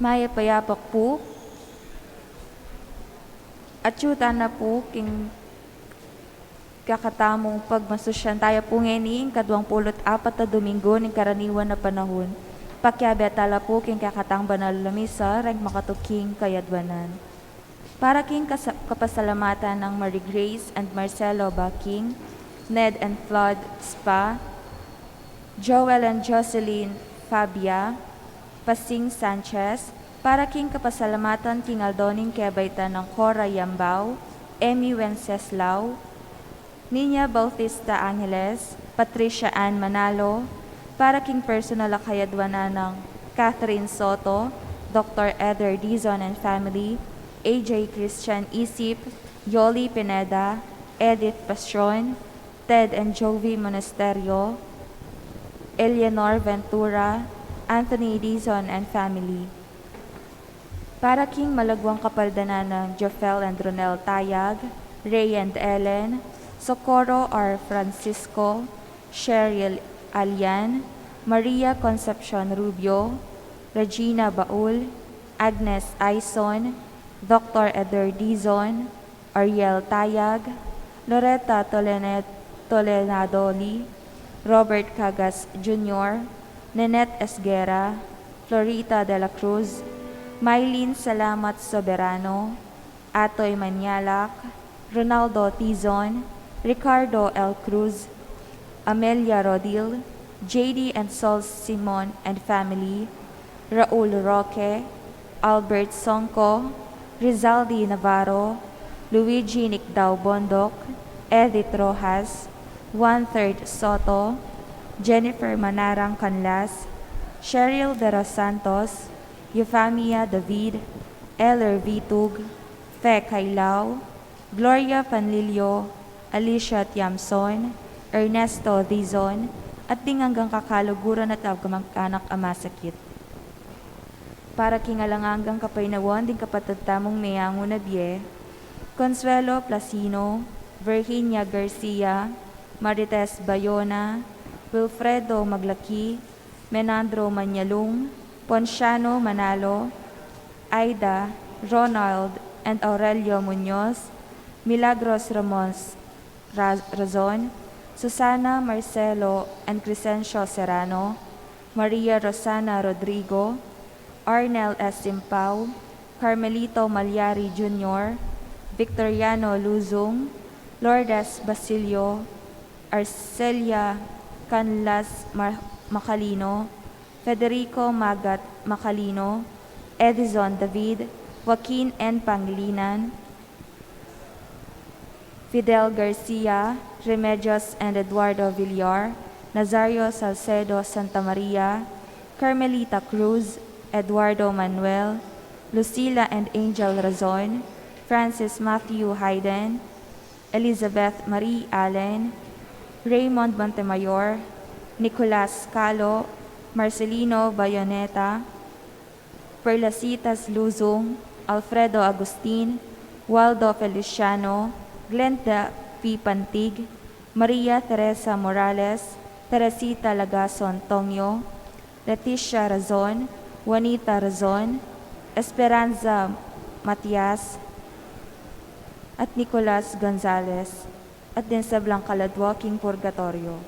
Maya payapak po, at yuta na po king kakatamong pagmasusyan tayo po ngayon kadwang pulot apat na Domingo ng karaniwan na panahon. Pakyabe at tala po king kakatang banal na misa, reg makatuking kayadwanan. Para king kapasalamatan ng Marie Grace and Marcelo Baking, Ned and Flood Spa, Joel and Jocelyn Fabia, Pasing Sanchez, para king kapasalamatan king Aldoning Kebaytan ng Cora Yambao, Emmy Wenceslao, Nina Bautista Angeles, Patricia Ann Manalo, para king personal akayadwanan ng Catherine Soto, Dr. Eder Dizon and family, AJ Christian Isip, Yoli Pineda, Edith Passion, Ted and Jovi Monasterio, Eleanor Ventura, Anthony Dizon and family. Para king malagwang kapaldanan ng Jofel and Ronel Tayag, Ray and Ellen, Socorro R. Francisco, Cheryl Alian, Maria Concepcion Rubio, Regina Baul, Agnes Aison, Dr. Eder Dizon, Ariel Tayag, Loretta Tolenadoli, Robert Cagas Jr., Nenette Esguera, Florita de la Cruz, Mylene Salamat Soberano, Atoy Manyalak, Ronaldo Tizon, Ricardo L. Cruz, Amelia Rodil, JD and Sol Simon and family, Raul Roque, Albert Sonko, Rizaldi Navarro, Luigi Nicdao Bondok, Edith Rojas, 1/3 Soto, Jennifer Manarang Canlas, Cheryl de los Santos, Eufamia David, Eller Vitug, Fe Kailao, Gloria Panlilio, Alicia Tiamson, Ernesto Dizon, at ding hanggang kakaluguran at kamag-anak amasakit. Para kingalanganggang kapaynawan ding kapatagtamong mayango na biye, Consuelo Placino, Virginia Garcia, Marites Bayona, Wilfredo Maglaki, Menandro Manyalung, Ponciano Manalo, Aida, Ronald, and Aurelio Muñoz, Milagros Ramos Razon, Susana Marcelo and Crescencio Serrano, Maria Rosana Rodrigo, Arnel S. Simpao, Carmelito Malyari Jr., Victoriano Luzong, Lourdes Basilio, Arcelia Canlas Macalino, Federico Magat Macalino, Edison David, Joaquin N. Pangilinan, Fidel Garcia, Remedios and Eduardo Villar, Nazario Salcedo Santa Maria, Carmelita Cruz, Eduardo Manuel, Lucila and Angel Razon, Francis Matthew Hayden, Elizabeth Marie Allen, Raymond Montemayor, Nicolas Calo, Marcelino Bayoneta, Perlasitas Luzong, Alfredo Agustin, Waldo Feliciano, Glenda P. Pantig, Maria Teresa Morales, Teresita Lagason Tongyo, Leticia Razon, Juanita Razon, Esperanza Matias, at Nicolas Gonzalez, at din sa Blancaladwaking Purgatorio.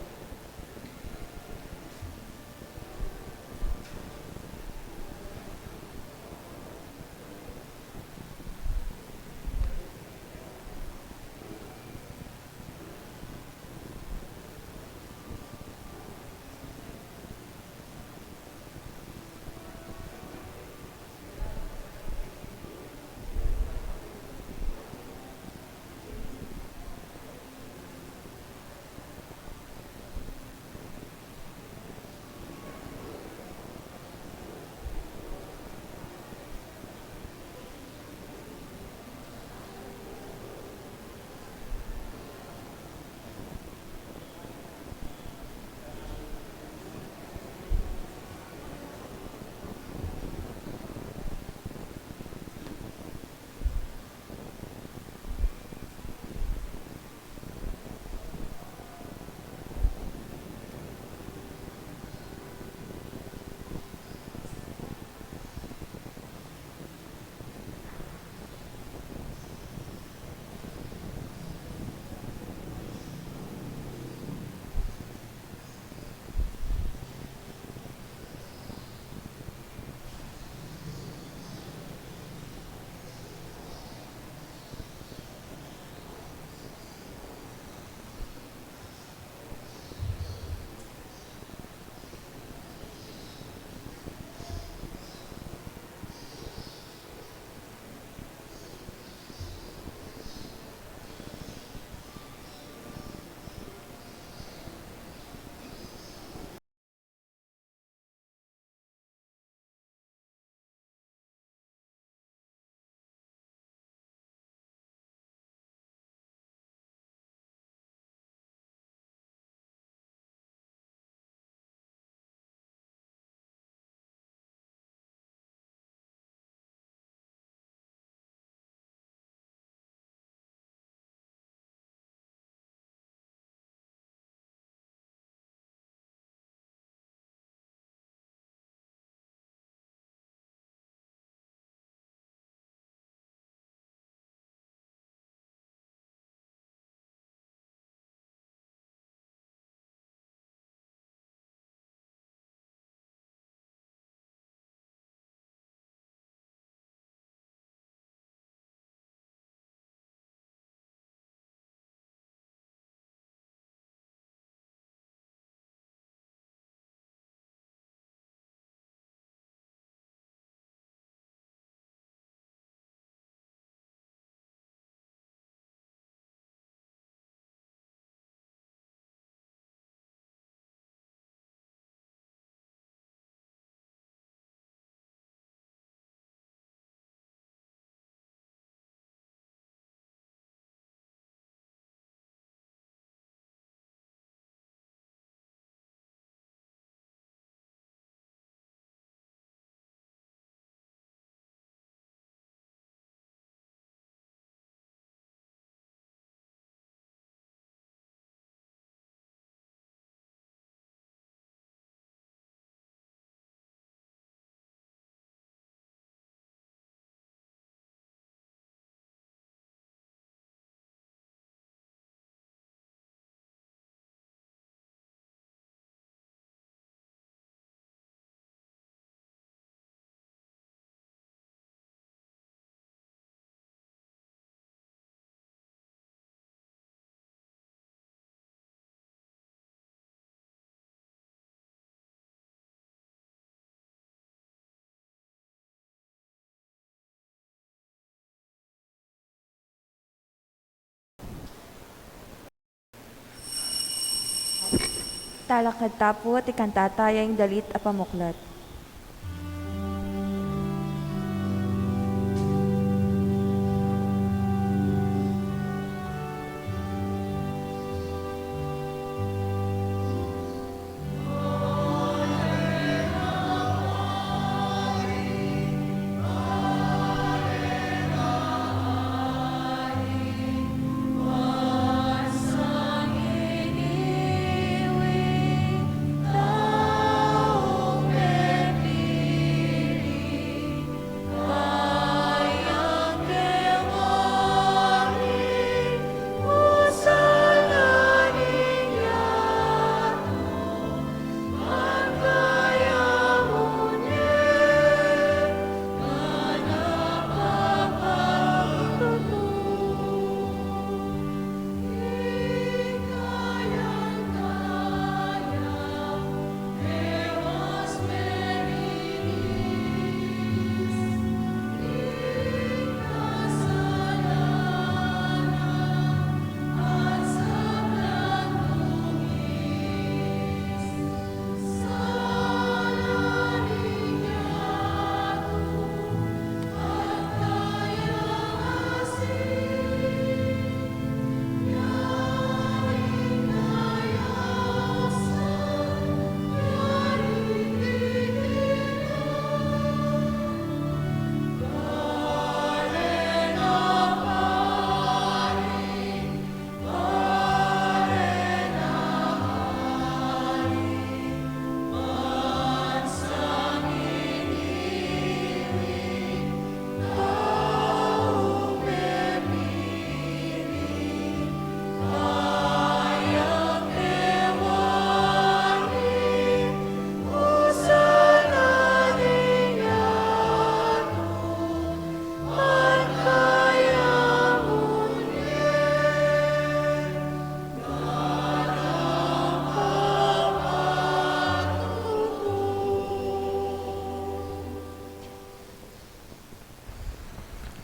Talakad tapo ti kantatayang dalit a pamuklat.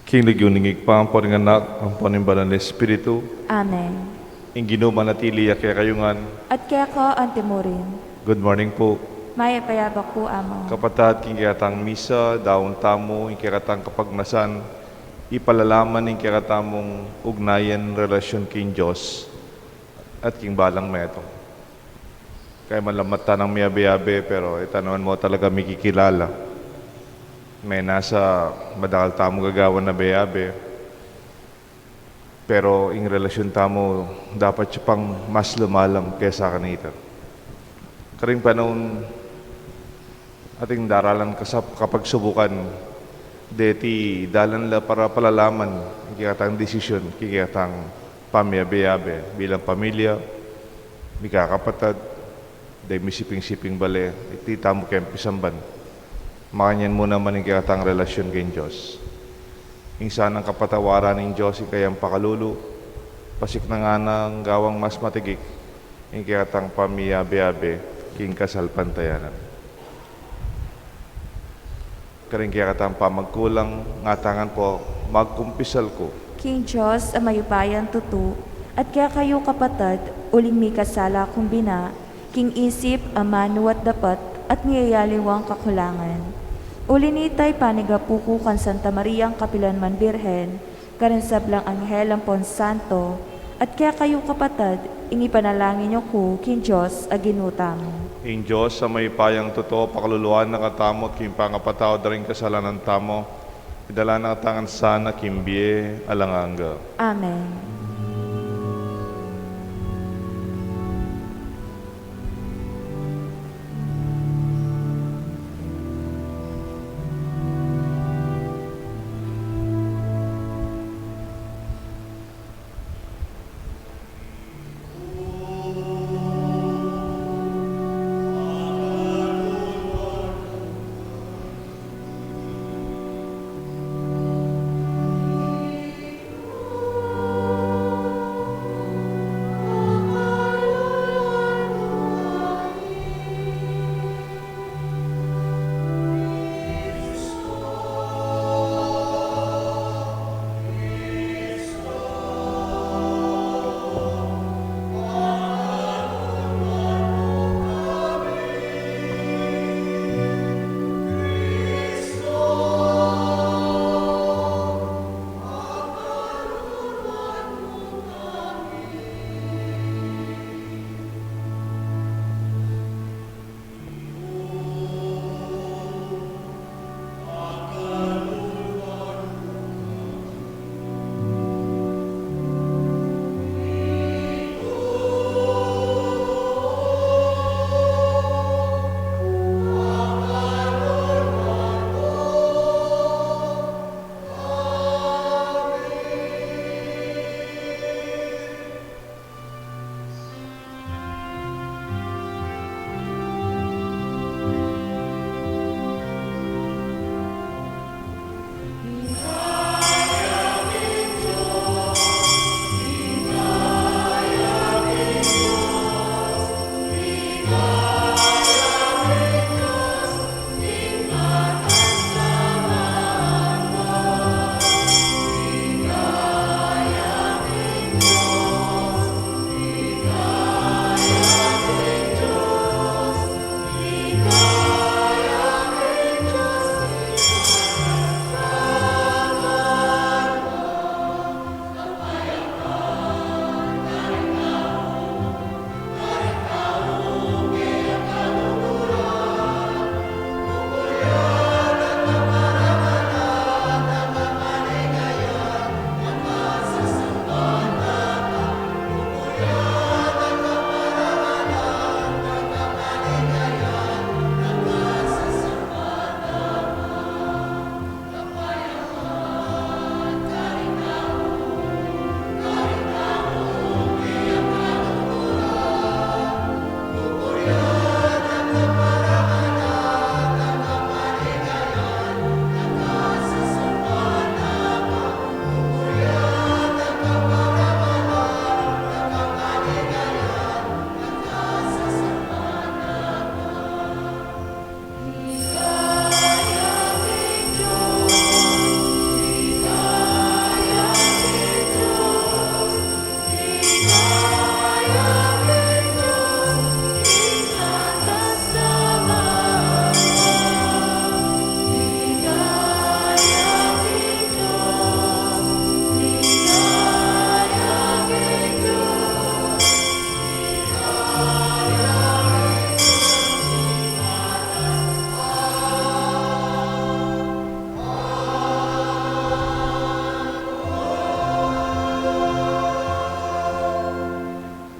Kinglig yung ningig pa ang anak, ang panimbalan ng Espiritu, Amen. ang ginumanatili kaya kayungan. At kaya ko ang timurin. Good morning po. May payabak po amo. Kapatad, king kiratang misa, daon tamo, ing kiratang kapagnasan, ipalalaman ing kiratamong ugnayan, relasyon king Diyos, at king balang meto. Kaya malamata ng miyabe-yabe, pero itanawan mo talaga mikikilala. May nasa madakal tamo gagawan na beyabe. Pero ing relasyon tamo, dapat siya pang mas lumalam kesa kanita. Karing panahon, ating daralan kapag subukan, deti dalan la para palalaman, kikatang desisyon, kikatang pamiyabe-yabe bilang pamilya, mikakapatad, day misiping-siping bale, iti tamo kempisamban. Makanyan mo naman ang kikatang relasyon kay Diyos. Insan ang kapatawaran ng Diyos, ikayang pakalulu, pasik na nga ng gawang mas matigik, ang kikatang pamiyabe-yabe, king kasal pantayanan. Karing kikatang pamagkulang, ngatangan po, magkumpisal ko. King Diyos, ang mayupayan tutu, at kaya kayo kapatad, uling may kasala kumbina, king isip, amano at dapat, at niyayaliwang kakulangan. Ulinitay panigapuko kan Santa Mariang Kapilanman Birhen, karin sablang Anghel ang Ponsanto, at kaya kayo kapatad, inipanalangin niyo ko, king Diyos, aginutam. Ing Diyos, sa may payang totoo, pakaluluan na katamot, king pangapatao da rin kasalanan tamo, idala na katangan sana, kimbie, alanganga. Amen.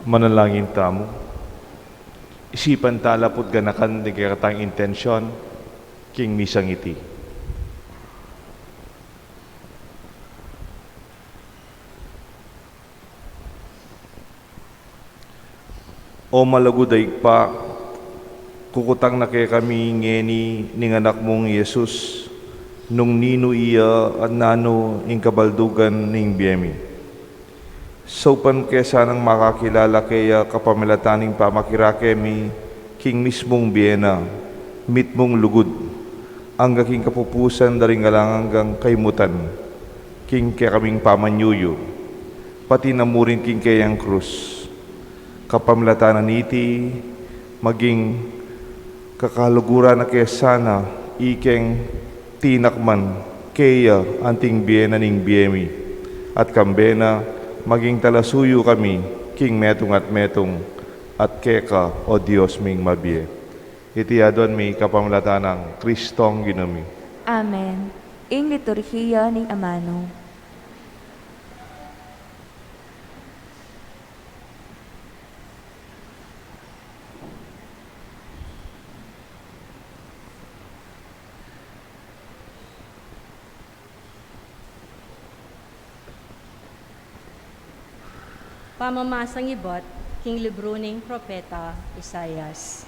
Manalangin tamo. Isipan talapod ganakan di katang intensyon, king misang iti. O malaguday pa, kukutang na kay kami ngeni ning anak mong Yesus, nung nino iya at nano ing kabaldugan ning biyemi. So pan kaya sanang makakilala kaya kapamilataning pamakirake king mismong biyena, mitmong lugod, ang king kapupusan daring galanganggang kaymutan, king kaya kaming pamanyuyo, pati namurin king kayang krus. Kapamilatanan iti, maging kakaluguran na kaya sana, ikeng tinakman, kaya anting biyena ning biyemi, at kambena, maging talasuyo kami, king metong at keka, o Diyos ming mabiye. Iti adon may kapamilatanan, Kristong ginami. Amen. Ing liturhiya ni Amano. Pamamasang ibot, king libro ning propeta Isayas.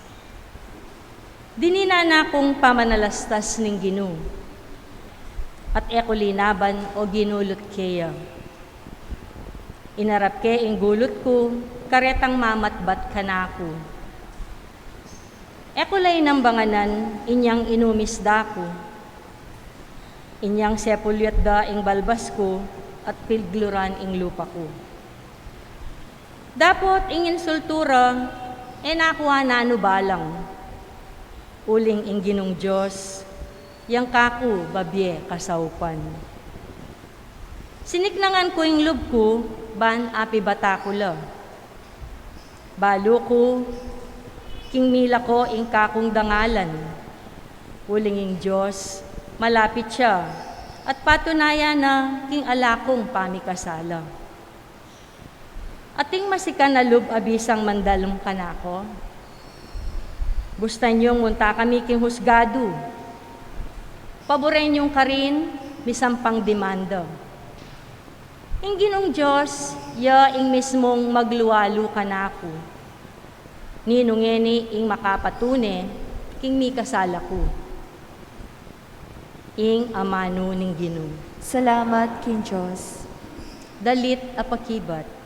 Dinina kong pamanalastas ning Ginu, at ekulinaban o ginulot keya. Inarap ke ing gulot ko, karetang mamatbat kanako. Ekulay ng banganan, inyang inumisda ko. Inyang sepulyat da ing balbas ko, at pilgluran ing lupa ko. Dapot ing insultura, nakuha na balang. Uling ing Ginong Diyos, yang kaku babye kasaupan. Siniknangan ko ing lub ko, ban api batakula. Balo ko, king mila ko ing kakong dangalan. Uling ing Diyos, malapit siya, at patunayan na king alakong pamikasala. Ating masikan na lub abisang mandalong kanako. Bustan niyong munta kami king husgado. Paboren niyong karin, misampang demanda. Ing Ginong Diyos, ya ing mismong magluwalo kanako. Ninungeni ing makapatune, king mikasala ko. Ing amano ning Ginoo. Salamat king Diyos. Dalit apakibat.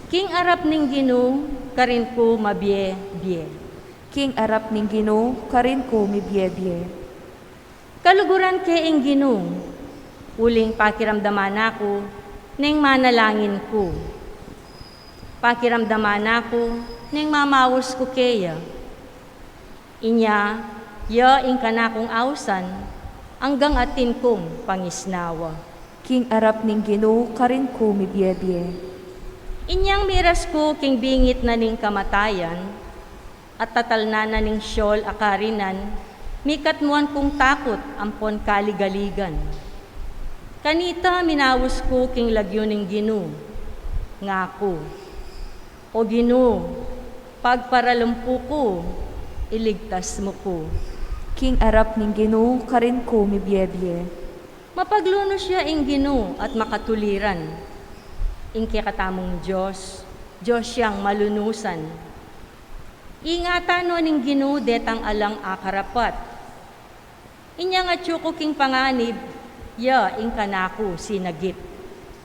King arap ning Ginoo, karin ko mabye-bye. King arap ning Ginoo, karin ko mibye-bye. Kaluguran ke ing Ginoo, uling pakiramdaman ako, neng manalangin ko. Pakiramdaman ako, neng mamawos ko keya. Inya, ya ing kanakong awsan, hanggang atin kong pangisnawa. King arap ning Ginoo, karin ko mibye-bye. Inyang miras ko king bingit na ning kamatayan, at tatalna na ning siyol akarinan, mikatmuan kong takot ampon kaligaligan. Kanita minawos ko king lagyo ning Ginoo, ngako. O Ginoo, pagparalumpo ko, iligtas mo ko. King arap ning Ginoo, karin ko mibye-bye. Mapaglunos siya ing Ginoo at makatuliran. Ing kikatamong Diyos, Diyos siyang malunusan. Ingatan no ning Ginoo detang alang akarapat. Inya nga tsuko king panganib, ya ing kanako sinagip.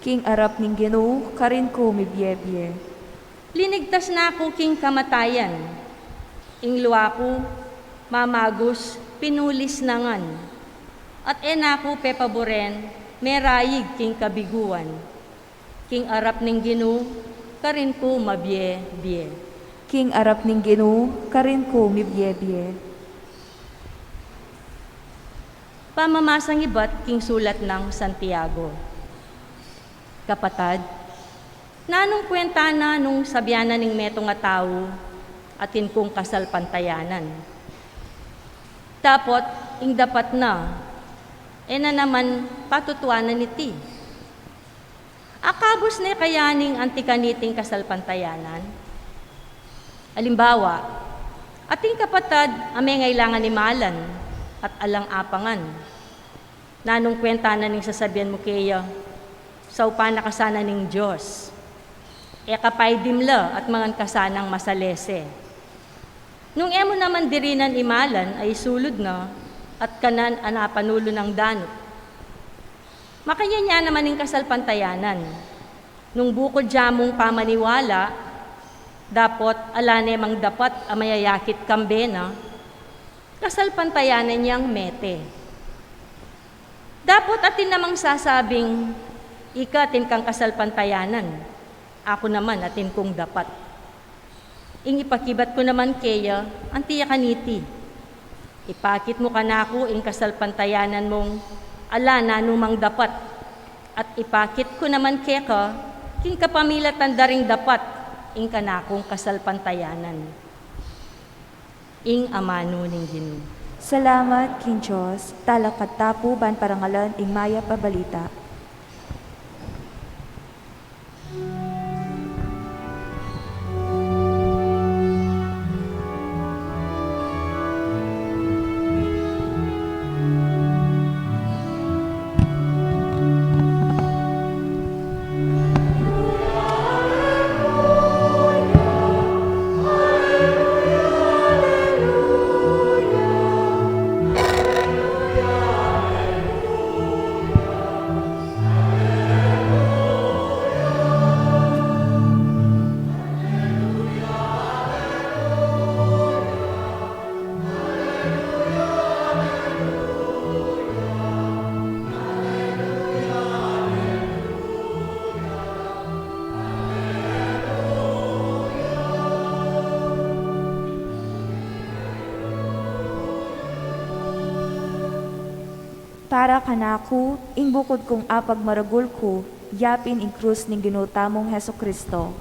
King arap ning Ginoo, karin ko mibye-bye. Linigtas na ako king kamatayan. Ing luwa ko, mamagos, pinulis nangan. At enako pepaboren, merayig king kabiguan. King arap ning Ginoo, karin ko mabye-bye. King arap ning Ginoo, karin ko mibye-bye. Pamamasang ibat king sulat ng Santiago. Kapatad, nanong kwenta na nung sabyanan ning metong nga tao atin kong kasalpantayanan. Tapot, ing dapat na naman patutuanan iti. Akabos na kayaning antikaniting kasalpantayanan. Alimbawa, ating kapatad amay ngailangan ni malan at alang apangan. Nanong kwenta na ning sasabihan mo kaya, sa upana kasana ning Diyos. E kapay dimla at mga kasanang masalese. Nung emo naman dirinan imalan ay sulod na at kanan anapanulo ng danot. Makanya niya naman ning kasalpantayanan. Nung bukod jamong pamaniwala, dapat alane mang dapat amayayakit kambena, kasalpantayanan niyang mete. Dapat atin namang sasabing, ika atin kang kasalpantayanan, ako naman atin kong dapat. Ing ipakibat ko naman kaya, antiya kaniti. Ipakit mo kanako ing kasalpantayanan mong, ala na numang dapat. At ipakit ko naman keka, king kapamilatan daring dapat, ing kanakong kasalpantayanan. Ing amano ning Ginoo. Salamat, King Diyos, talakat tapo ban parangalan ing maya pabalita. Para kanako, ing bukod kong apag maragul ko, yapin ing krus ning ginutamong Heso Kristo.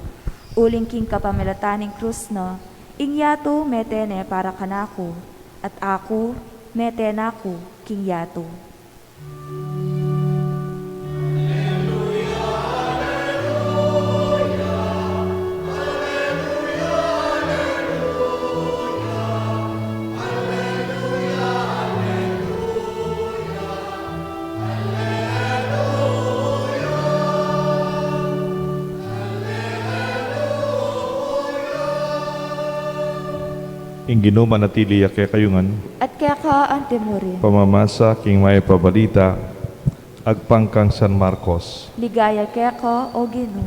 Uling king kapamilatan ing krus na, ing yato metene para kanako, at ako metenako king yato. Ing Ginoo manatili kay kayungan, At kaya ka antemurin, pamamasa king may pabalita, agpangkang San Marcos. ligaya kaya ka o Ginoo.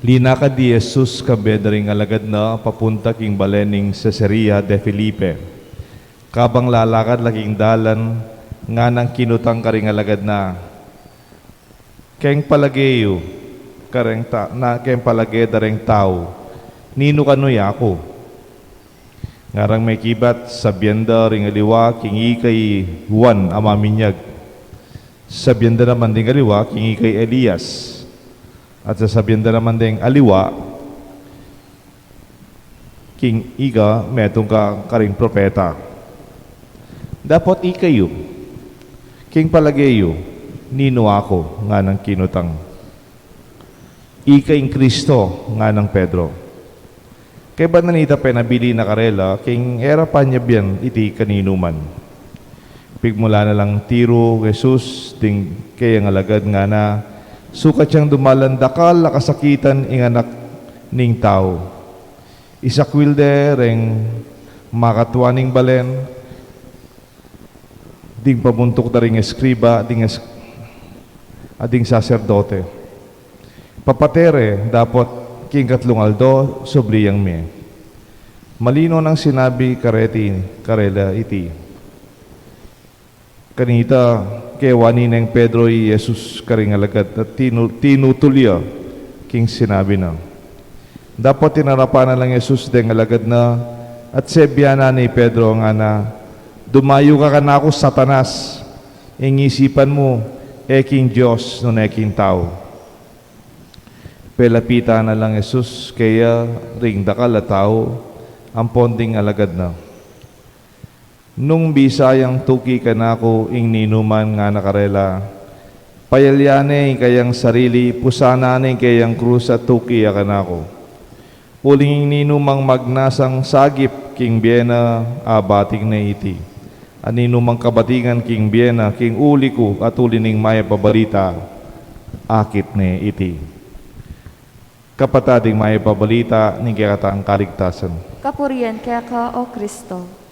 Lina ka di Jesus kabedring alagad na papunta king balening Caesarea de Felipe. Kabang lalakad laking dalan, nga nang kinutang karing alagad na. Keng palageyo, keng palage dareng tao, nino kanoy ako. Ngarang may kibat, sabyenda ring aliwa, kingi kay Juan amaminyag. Sabyenda naman ding aliwa, kingi kay Elias. At sa sabyenda naman ding aliwa, king iga, metong ka karing propeta. Dapat ikayo, king palageyo, nino ako, nga ng kinutang. Ika ing Kristo, nga ng Pedro. Kaya ba nanita pa nabili na karela, king era pa niya biyan iti kanino man. Pigmula na lang tiro, Jesus, ting kaya ng alagad nga na, sukat siyang dumalandakal, nakasakitan ing anak ning tao. Isakwilde, reng makatuaning balen, ding pabuntok na ring eskriba, ading saserdote. Papatere, dapat king katlong aldo, sobliyang me. Malino nang sinabi karela iti. Kanita, kewani ng Pedro y Jesus karing alagad at tinutulya king sinabi na. Dapat tinarapan na lang Jesus deng alagad na at sebyana ni Pedro nga na dumayo ka kanako Satanas, ingisipan mo king Diyos no king tao. Pelapita na lang Jesus, kaya ring dakal at tao, ang ponding alagad na. Nung bisayang tuki ka na ako, ing ninuman nga nakarela, Payalyane kayang sarili, pusanane kayang krus at tuki akan ako. Uling ninumang magnasang sagip king biena abating na iti. Aninumang kabatingan king biena king uli ko at ulining maya pabalita akit ne iti. Kapatading maya pabalita ni kayatang kaligtasan. Kapurian kaya ka, O Kristo.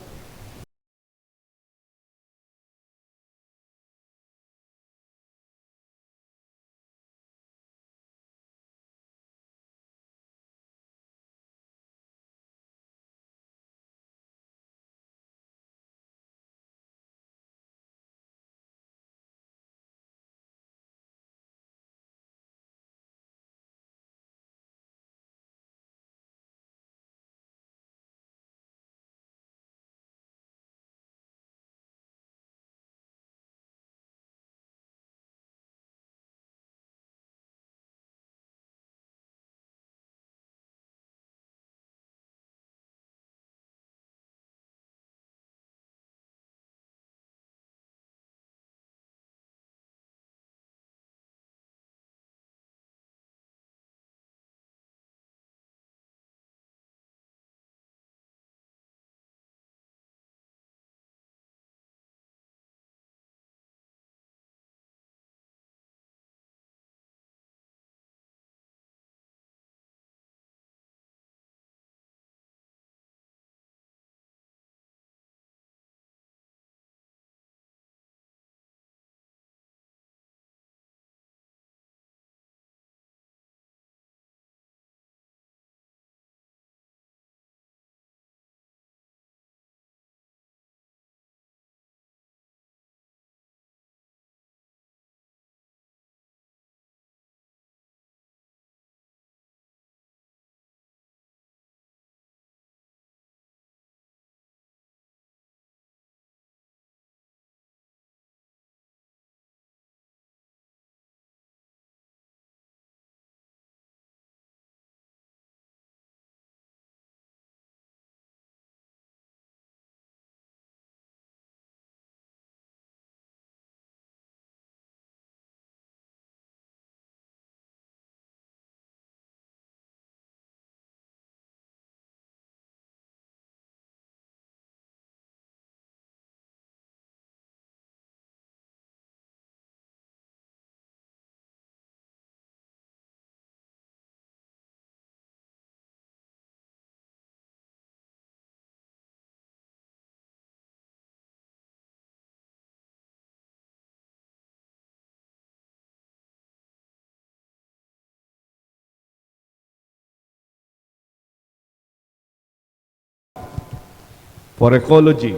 For ecology,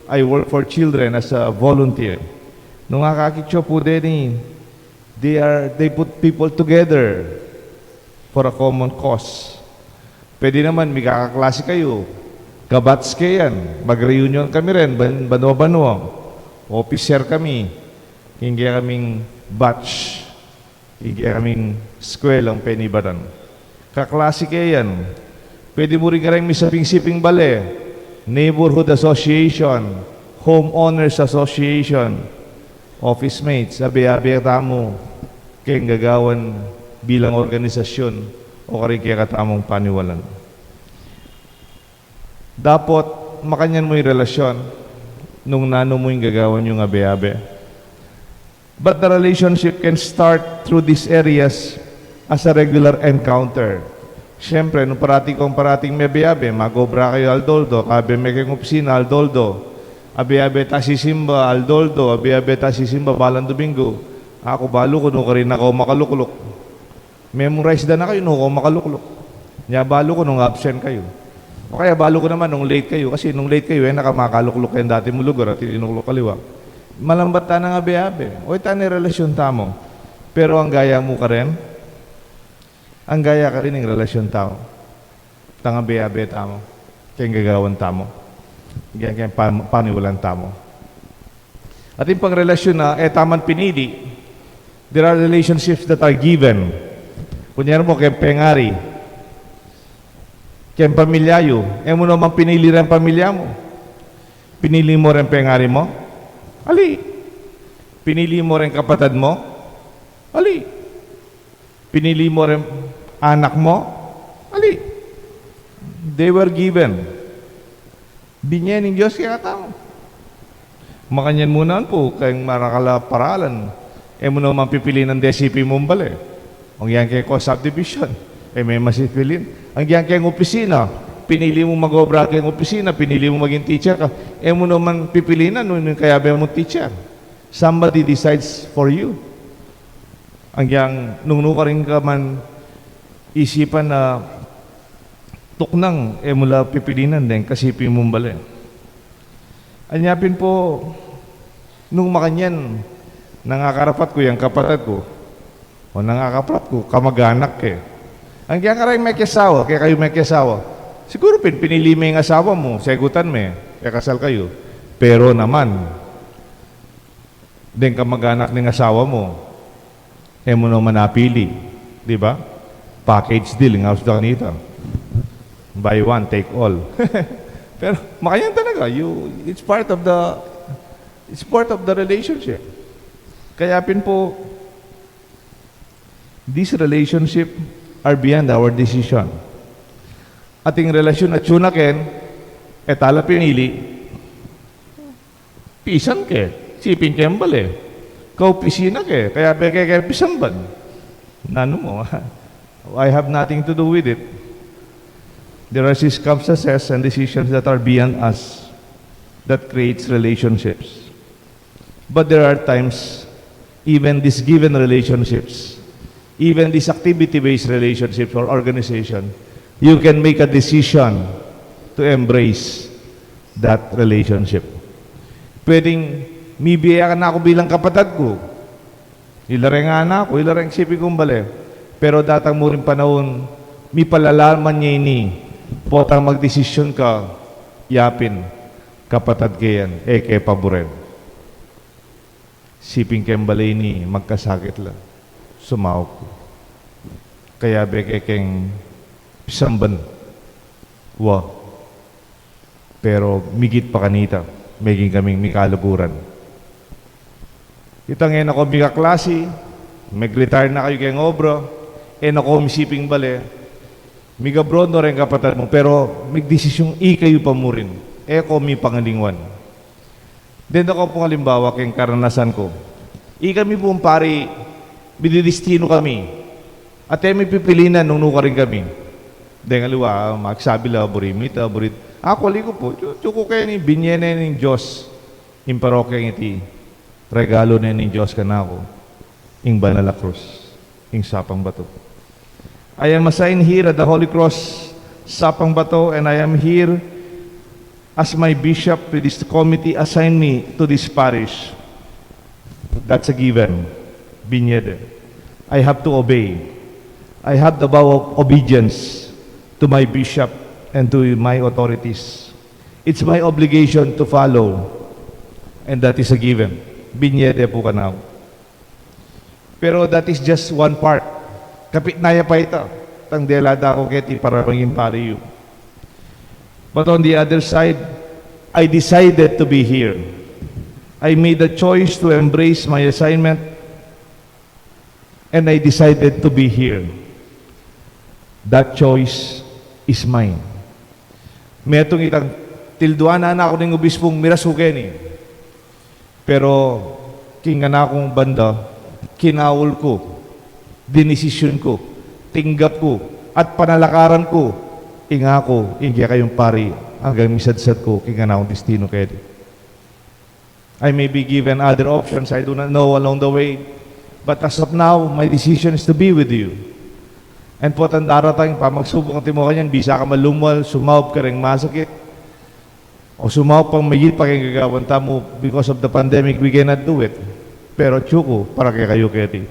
I work for children as a volunteer. Nung akakitso po din, they put people together for a common cause. Pwede naman, may kakaklase kayo. Kabats kayo yan. Mag-reunion kami rin, banwa-banwa. Officer kami. Hindi kaming batch. Hindi kaming skwelang penibaran. Kaklase kayo yan. Pwede mo rin ka rin may saping-siping bale. Neighborhood Association, Homeowners Association, office mates, abi-abi tamo, kayong gagawan bilang organisasyon o karing kaya katamong paniwalan. Dapat makanyan mo yung relasyon nung nano mo yung gagawan yung abi-abi. But the relationship can start through these areas as a regular encounter. Siyempre, nung parating may abi-abi, magobra kayo Aldoldo, kabe may kayong opisina Aldoldo, abi-abi ta si Simba Aldoldo, abi-abi ta si Simba Balang Domingo. Ako balo ko, nung ka rin ako makaluklok. Memorize na kayo, nung ako makaluklok. Nya balo ko nung absent kayo. O kaya balo ko naman nung late kayo, kasi nung late kayo, nakamakaluklok kayo dati mo lugar at inuklok kaliwa. Malambat ta ng abi-abi. O ita ni relasyon tamo. Pero ang gaya mo ka rin, ang gaya ka rin ng relasyon tao. Tanga be-abe tamo. Kaya gagawan tamo. Kaya paniwalan tamo. At yung pang-relasyon na, taman pinili. There are relationships that are given. Kunyari mo, kaya pengari. Kaya pamilyayo. Mo naman pinili rin pamilya mo. Pinili mo rin pengari mo. Ali. Pinili mo rin kapatid mo. Ali. Pinili mo rin anak mo? Ali. They were given. Binyan ng Diyos kaya tao. Makanyan muna po, kayong marakala paralan. Mo naman pipili ng DCP mong bali. Ang yan kaya ko subdivision. May masipilin. Ang yan kaya opisina. Pinili mo mag-obra kayong opisina, pinili mo maging teacher ka. Mo naman pipilinan, nung kaya ba mo teacher. Somebody decides for you. Ang yang, nung ka rin ka man isipan na tuknang, mula pipilinan din, kasi mong bali. Anyapin po, nung makanyan, nangakarapat ko yung kapatid ko, o nangakaprat ko, kamag-anak eh. Ang yang karay may kisawa, kaya kayo may kisawa, siguro pinili mo yung asawa mo, segutan mo kaya kasal kayo. Pero naman, din kamag-anak ng asawa mo, mo naman napili. Di ba? Package deal, ng house kanita. Buy one, take all. Pero makayan talaga, it's part of the relationship. Kaya po, this relationship are beyond our decision. Ating relasyon at sunaken, tala pinili, pisan ke, sipin kembal kau pisina ke, kaya kaya pisan ban. Nano mo, I have nothing to do with it. There are circumstances and decisions that are beyond us that creates relationships. But there are times, even these given relationships, even these activity-based relationships or organization, you can make a decision to embrace that relationship. Pwedeng, mibiya ka na ako bilang kapatid ko. Ilareng anak ko, ilareng sipin kong bali. Pero datang mo rin panahon, mi palalaman niya ini, potang magdesisyon ka, yapin, kapatid kayan, kay paboren. Sipin kayong balay ni, magkasakit lang. Sumaw ko. Kaya keng pisamban. Pero migit pa kanita, maging kaming mikaluguran. Kita ngayon ako mikaklase, mag-retire na kayo kayong obra, ako misiping bale, migabrono rin kapatid mo, pero magdesisyong kayo pa mo rin. Ako mi pangalingwan. Then ako pong halimbawa kayong karanasan ko. Kami pong pari, bididistino kami. At may pipilinan nung nuka rin kami. Then aliwa, magsabi la, burimit. Ako ko po, chuko kayo ni binyene ng Diyos. Yung parokya iti, regalo na ng Diyos ka na ako. Yung Banal na Cruz, yung Sapang Bato. I am assigned here at the Holy Cross, Sapang Bato, and I am here as my bishop with this committee assigned me to this parish. That's a given. Binyede. I have to obey. I have the vow of obedience to my bishop and to my authorities. It's my obligation to follow, and that is a given. Binyede po ka na. Pero that is just one part. Kapit naya pa ito. Tang delada ko keti para maging pariyo. But on the other side, I decided to be here. I made a choice to embrace my assignment, and I decided to be here. That choice is mine. May itong itang tilduan na ako ng obispong mirasuken eh. Pero kinga na akong banda, kinawol ko, dinesisyon ko, tinggap ko, at panalakaran ko, ingako, ingya kayong pari, hanggang misadsad ko, kinga na akong destino kayo. I may be given other options I do not know along the way, but as of now, my decision is to be with you. And po ang daratang pa, magsubok ang timo kanyan, bisa ka malumual, sumawab ka rin masakit, o sumawab pang mayit pa kayong gagawan tamo, because of the pandemic, we cannot do it. Pero tsuko, para kay kayo keti.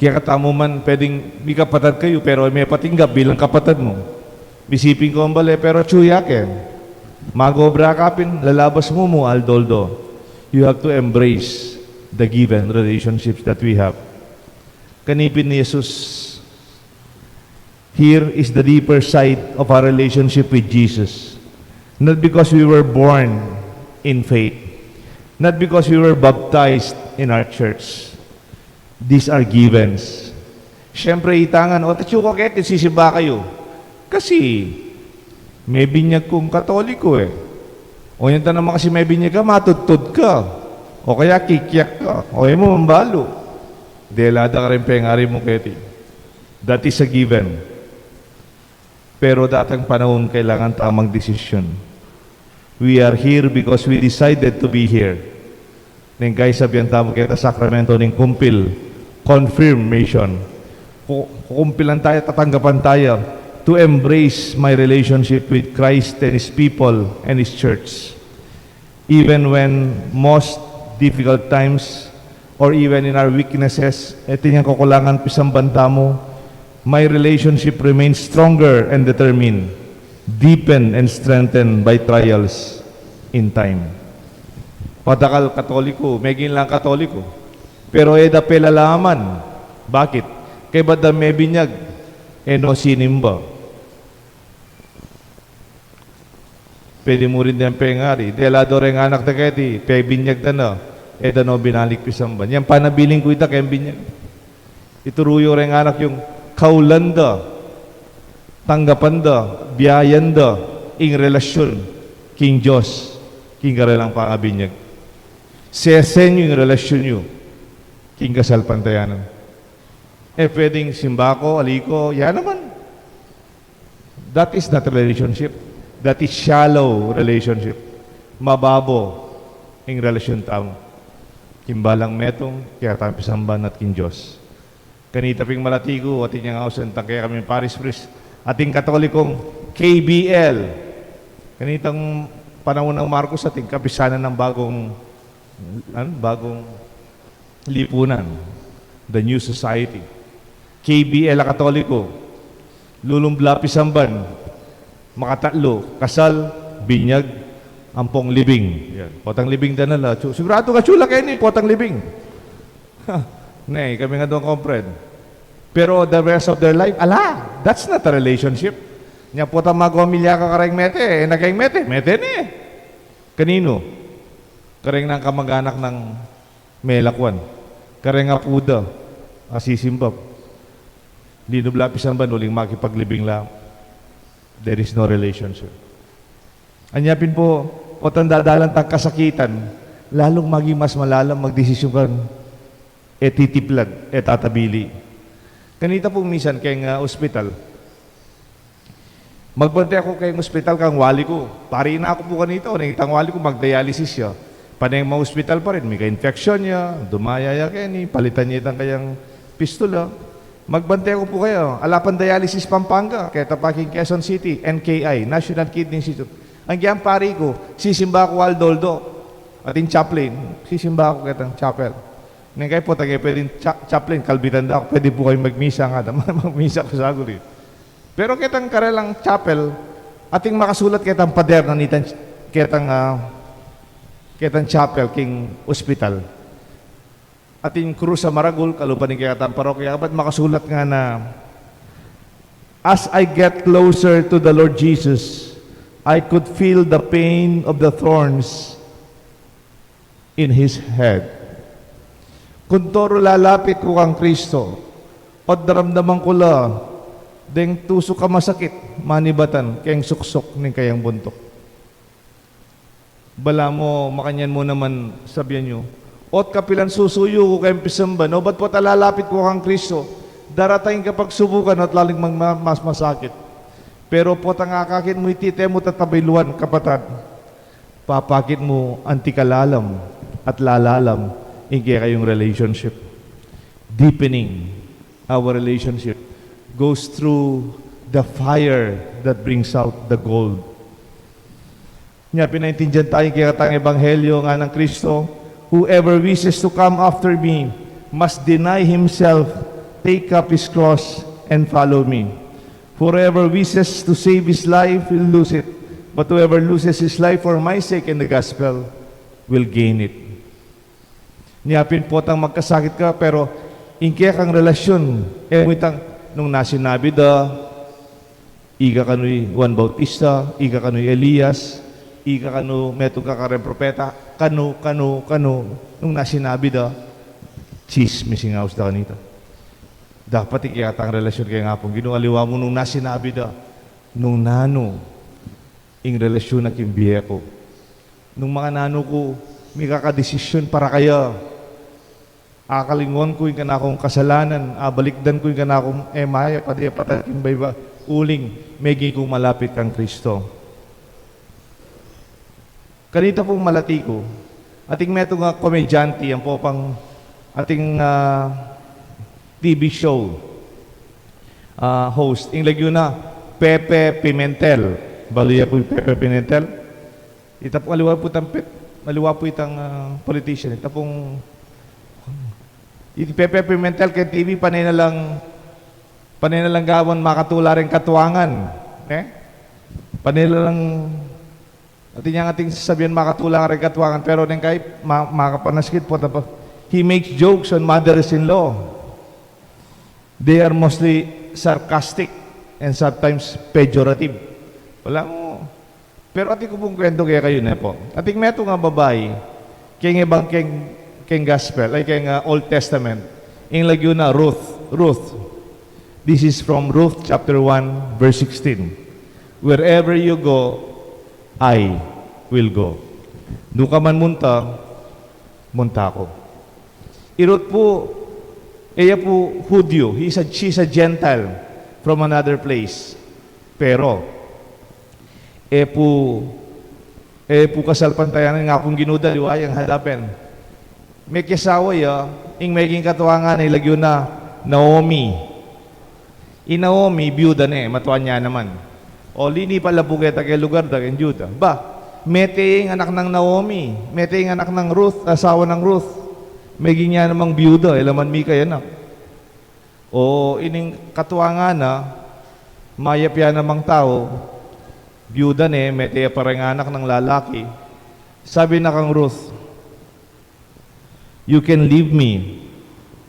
Kaya katamo man, pwedeng may kapatid kayo, pero may patinggap bilang kapatid mo. Bisipin ko ang bali, pero tsuyakin. Mag-obra kapin, lalabas mo aldoldo. You have to embrace the given relationships that we have. Kanipin ni Jesus, here is the deeper side of our relationship with Jesus. Not because we were born in faith, not because we were baptized in our church. These are givens. Siyempre, itangan, o tatyo ko kahit sisimba kayo. Kasi, may binyag kong katoliko eh. O yun naman kasi may binyag ka, matutod ka. O kaya kikyak ka. O yun mo, mambalo. Delada ka rin pengari mo keti. That is a given. Pero datang panahon, kailangan tamang desisyon. We are here because we decided to be here. Ning guys, sabihan tamo kita sakramento ning kumpil, confirmation. Kukumpilan tayo, tatanggapan tayo to embrace my relationship with Christ and His people and His church. Even when most difficult times or even in our weaknesses, ito yung kukulangan pisang banta mo, my relationship remains stronger and determined, deepened and strengthened by trials in time. Patakal katoliko, megin lang katoliko. Pero eda pelalaman. Bakit? Kay badam may binyag, no sinimba. Pwede mo rin din pengari. Delado rin anak na kaya pe binyag na no. Eda no binalik pisamban. Yan panabiling ko ita kaya binyag. Ituruyo rin anak yung kaulanda, tanggapanda, biyayanda, ing relasyon, king Diyos, king karelang pangabinyag. Sesenyo yung relasyon nyo, king kasal pantayanan. Pwedeng simbako, aliko, yan naman. That is not relationship. That is shallow relationship. Mababo ang relasyon tamo. Kimbalang metong, kaya tayo pisamban at king Diyos. Kanita ping malatigo, ating yung hausan, kaya kami Paris Priest, ating katolikong KBL. Kanitang panahon ng Marcos, ating kapisanan ng bagong lipunan, the New Society. KBL Katoliko, lulumbla pisamban, makatatlo, kasal, binyag, ampong libing. Yan. Potang libing danala. Sigurado ka chula kayo ni potang libing. Nay, kami nga doon compred. Pero the rest of their life, that's not a relationship. Nya potang magwamilya ka kareng mete, naging mete ni. Kanino? Kareng ng kamag-anak ng Melakwan. Kareng apuda, asisimbab. Linublapisan ba nuling makipaglibing lang? There is no relationship. Anyapin po, o tandadalan tang kasakitan, lalong maging mas malalam magdesisyon kan, titiplag, tatabili. Kanita pong minsan kayong ospital, magbantay ako kayong ospital kang wali ko. Pari na ako po kanito, nangitang wali ko magdialysis siya. Panay mga ospital pa rin, may ka-infection niya, dumayaya kayo ni, palitan niya itang kayang pistola. Magbantay ko po kayo. Alapan Dialysis Pampanga, kaya tapaking Quezon City, NKI, National Kidney Institute. Ang giyang pari ko, sisimba ko Aldoldo, ating chaplain, sisimba ko kitang chapel. Ngayon kayo po, tagay pwedeng chaplain, kalbitan daw, pwede po kayo magmisa nga, magmisa ko sa aguli. Pero kitang karelang chapel, ating makasulat kitang pader na nitan, kitang chapel, king hospital. Ating krus sa Maragol, kalupan ni kaya parokya, ba't makasulat nga na, as I get closer to the Lord Jesus, I could feel the pain of the thorns in His head. Kung toro lalapit ko kang Kristo, o daramdaman ko la, deng tuso ka masakit, manibatan, kayang suksok ng kayang buntok. Bala mo, makanyan mo naman, sabihan nyo, ot kapilan susuyo ko kayong pisamba, no? Ba't po talalapit ko kang Kristo? Darating kapag subukan at laling mas masakit. Pero po tangakakit mo itite mo tatabiluan, kapatid. Papakit mo antikalalam at lalalam hindi kayong relationship. Deepening our relationship goes through the fire that brings out the gold. Nga pinaintindihan tayo kaya tayong ebanghelyo nga ng Kristo, whoever wishes to come after me must deny himself, take up his cross, and follow me. Whoever wishes to save his life will lose it, but whoever loses his life for my sake and the gospel will gain it. Niyapin po tang magkasakit ka, pero ingkaya kang relasyon, nung nasinabi da, iga kano'y Juan Bautista, iga kano'y Elias, iga kano metong kakaren propeta, kano, nung nasinabi da, chismis nga usda kanita. Dapat ikiyata ang relasyon kaya nga pong ginualiwa mo nung nasinabi da, nung nano, ing relasyon na kimbiye ko. Nung mga nano ko, may kakadesisyon para kaya. Akalingon ko yung kanakong kasalanan, abalikdan ko yung kanakong maya, pati patakin ba iba, uling, megi kong malapit kang Kristo. Kanita pong malati ko, ating meto nga komedyante, yan po pang ating TV show host, ing lagyo na, Pepe Pimentel. Baliya po yung Pepe Pimentel. Ita po, maliwa po itang politician. Ita pong yung Pepe Pimentel kay TV, panay na lang gawan makatula rin katuwangan. Panay na lang ating sasabihan makatula rin katuwangan. Pero nang kahit makapanaskit po, he makes jokes on mothers-in-law. They are mostly sarcastic and sometimes pejorative. Wala mo. Pero ating ko pong kwento kaya kayo na po. Ating meto nga babae, kaya nga bang keng gospel, ay keng Old Testament, in lagyo na Ruth. This is from Ruth chapter 1, verse 16. Wherever you go, I will go. Doon ka man munta ko. Irot po, iya po Hudyo, she's a Gentile from another place. Pero, po kasalpantayanan nga kung ginuda, liwayang hadapen. May kisawa ing making katuwangan ay lagyo na Naomi. Naomi, biyuda matuan niya naman. O lini pala buketa kay lugar da kay Juda. Mete yung anak ng Naomi, mete yung anak ng Ruth, asawa ng Ruth. Maging niya namang biyuda, ilaman mi kayo na. O ining katuwangan na, mayap yan namang tao, biyuda mete parang anak ng lalaki. Sabi na kang Ruth, you can leave me.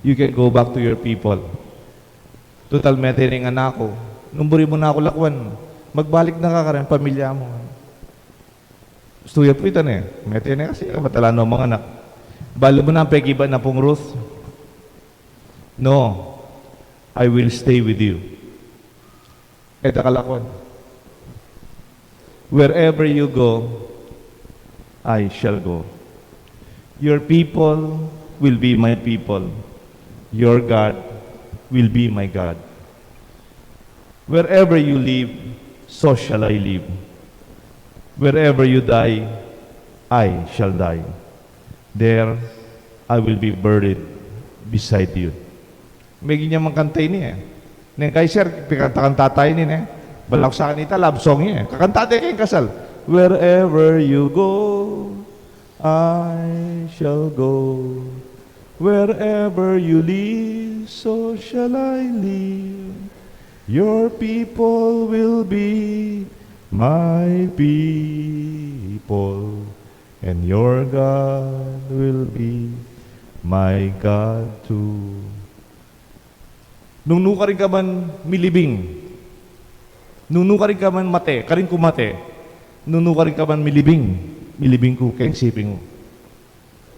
You can go back to your people. Total mete rin anak ko. Numburi mo na ako lakwan. Magbalik na ka rin, pamilya mo. Gusto po ito Mete kasi matalano ang mga anak. Balo mo na ang pegiba na pong Ruth. No, I will stay with you. Eto kalakwan. Wherever you go, I shall go. Your people will be my people. Your God will be my God. Wherever you live, so shall I live. Wherever you die, I shall die. There, I will be buried beside you. May ganyan mang kantay niya. Neng kay sir, pikantakan tatay niya. Balak sa kanita, love song niya. Kakantatay kayong kasal. Wherever you go, I shall go. Wherever you live, so shall I live. Your people will be my people, and your God will be my God too. Nung nuka rin ka man milibing, nung nuka rin ka man mate, karin kumate, nung nuka rin ka man milibing ko, kaya isipin mo.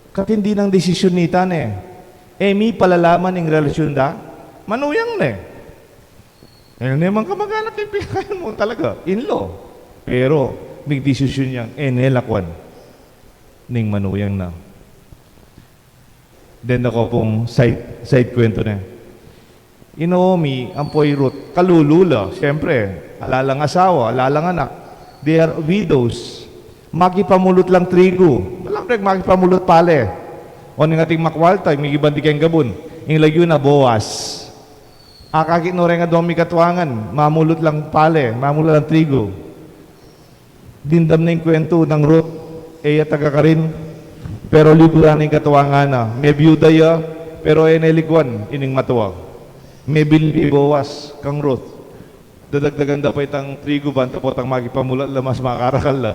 Katindi ng desisyon nita mi palalaman ng relasyon da, manuyang Ngayon naman kamag-anak yung pinakain mo talaga, in-law. Pero, may desisyon niyang, nelakwan, ning manuyang na. Then ako pong side kwento Naomi, ang poy Ruth, kalulula, siyempre, alalang asawa, alalang anak. They are widows. Makipamulot lang trigo. Walang makipamulot pale. O ning ating makwalta, may ibandi kayong gabon. Yung lagyo na Boaz. Akakit no rin nga domi katuangan, mamulot lang pale, mamulot lang trigo. Dindam na yung kwento ng Ruth, taga ka rin. Pero liburan yung katuangan na. May byuda pero nelikwan, ining matuwa. May bilbi Boaz, kang Ruth. Dadagdagan pa itang trigo ba, tapos ang magipamulat la mas makarakal la.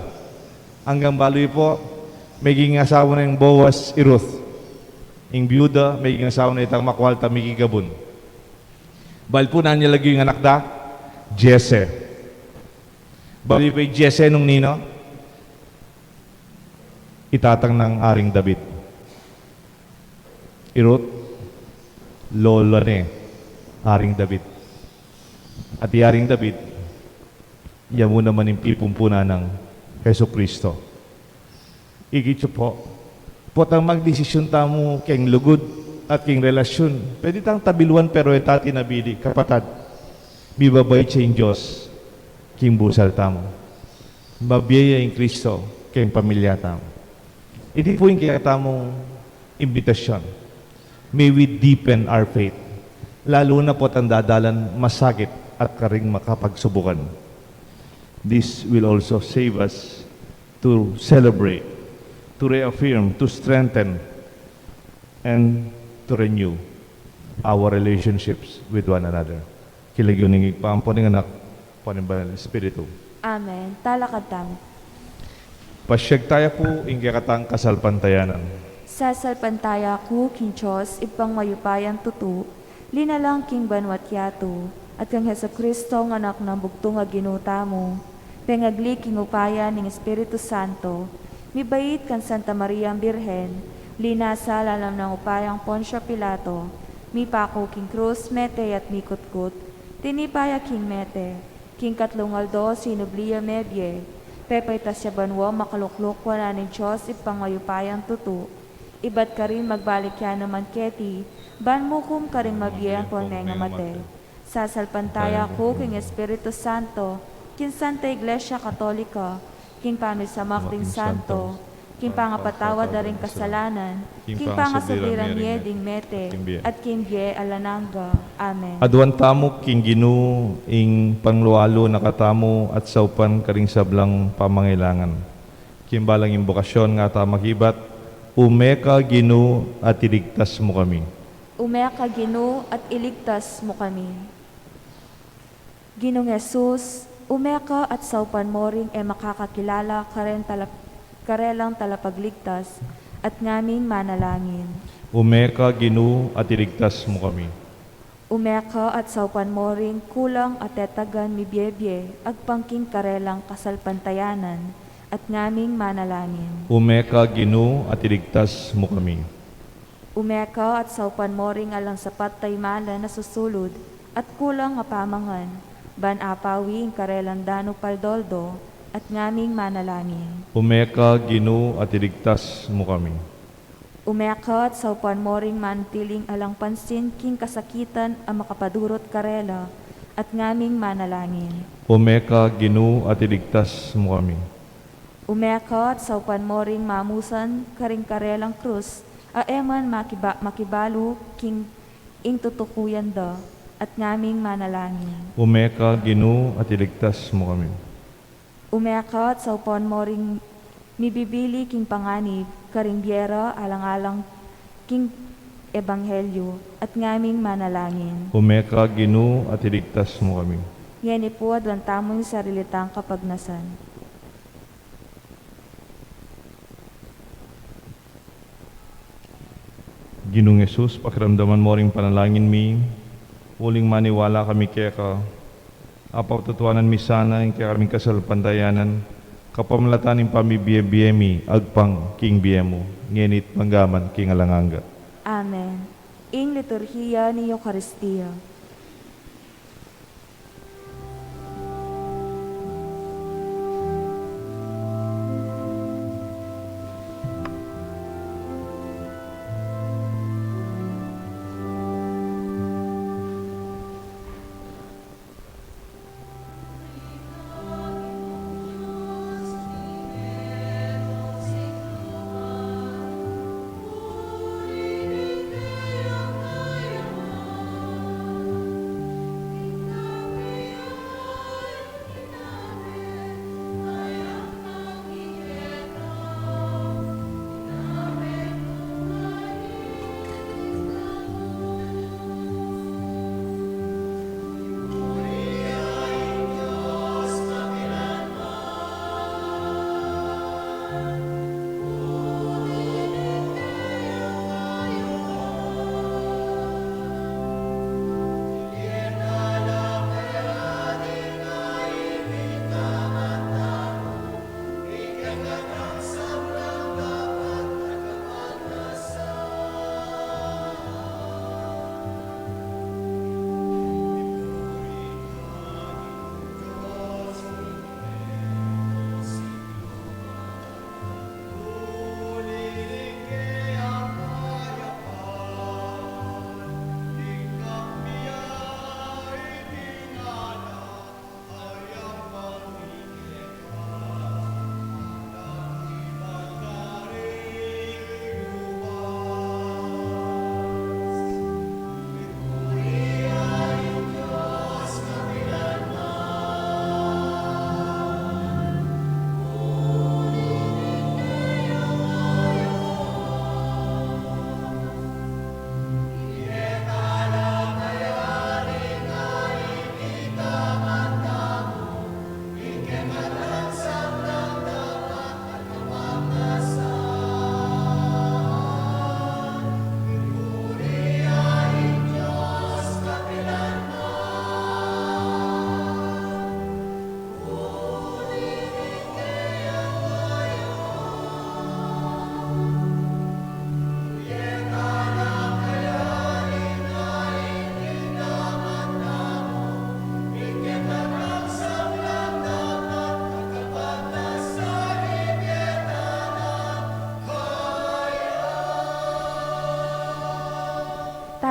Hanggang baloy po, may asawa na yung Boaz, Ruth. Yung byuda, may asawa na itang makwalta, may gigabon. Bal po na niya lagi yung anak da, Jesse. Bali pa yung Jesse nung nino, itatang ng aring David. Ruth, lola ni Haring David. At Haring David, iya mo naman yung pipumpuna ng Heso Kristo. Igit po, potang magdesisyon tamo keng lugod at keng relasyon. Pwede tang tabiluan pero etati nabidi, kapatad, bibabay siya yung Diyos, king busal tamo. Mabiyaya yung Kristo, keng pamilya tamo. Iti po yung kaya tamong imbitasyon. May we deepen our faith. Lalo na po ang dadalan masakit at karing makapagsubukan. This will also save us to celebrate, to reaffirm, to strengthen, and to renew our relationships with one another. Kilig-yuning ipampuning anak, panimbalan ng Espiritu. Amen. Talakad tamo. Pasyag tayo po, inggi katang kasalpantayanan. Sasalpantaya ko, king Diyos, ipang mayupayang tutu, linalang king banwat yato, at kang Heso Kristo ng anak ng bugtong nga ginuta mo, pengagli king upaya ng Espiritu Santo, mibait kan Santa Maria ang Birhen, linasa lalam ng upayang Poncio Pilato, mipako king Cruz, Mete at Mikutkut, tinipaya king Mete, king Katlungaldo, Sinublia Mebye, Pepay tasya banwa makaluklok wala ni Diyos ipangayupayang tutu. Ibat ka rin magbalik yan naman keti, ban mo kum ka rin mabiyang kung nga mate. Sasalpantaya ko king Espiritu Santo, king Santa Iglesia Katolika, king pamisamakting Santo, king pangapatawa da rin kasalanan, king pangasabiran niya ding mete, at king bie alananga. Amen. Aduan tamo king Ginu ing panglualo nakatamo at saupan karing sablang pamangailangan. Kimbalang imbokasyon nga tamakibat, umeka Ginu at iligtas mo kami. Umeka Gino at iligtas mo kami. Ginong Jesus, umeka at saupan mo ring makakakilala karelang talapagligtas at ngaming manalangin. Umeka Ginu at iligtas mo kami. Umeka at saupan mo ring kulang at tetagan mibyebye agpangking karelang kasalpantayanan at ngaming manalangin. Umeka Ginu at iligtas mo kami. Umeka at saupan mo ring alang sapat taymala na susulod at kulang nga pamangan, ban apawi ang karelang dano paldoldo at ngaming manalangin. Umeka Ginu at iligtas mo kami. Umeka at saupan mo ring mantiling alang pansin king kasakitan ang makapadurot karela at ngaming manalangin. Umeka Ginu at iligtas mo kami. Umeka at saupan mo ring mamusan karing karelang krus, aeman makibalo king ing tutukuyan da at ngaming manalangin. Umeka Ginu at iligtas mo kami. Umeka at saupan mo ring mibibili king panganib, karing biyera alang-alang king ebanghelyo at ngaming manalangin. Umeka Ginu at iligtas mo kami. Yan po adwan tamong sarilitang kapagnasan. Ginong Jesus, pakiramdaman mo ring panalangin mi, uling maniwala kami kaya ka, apatutuanan mi sana yung kaya kaming kasalpantayanan, kapamlatanin pamibiye-biye mi, agpang king biye mo, ngenit manggaman king alanganga. Amen. Ing liturhiya ni Eucharistia.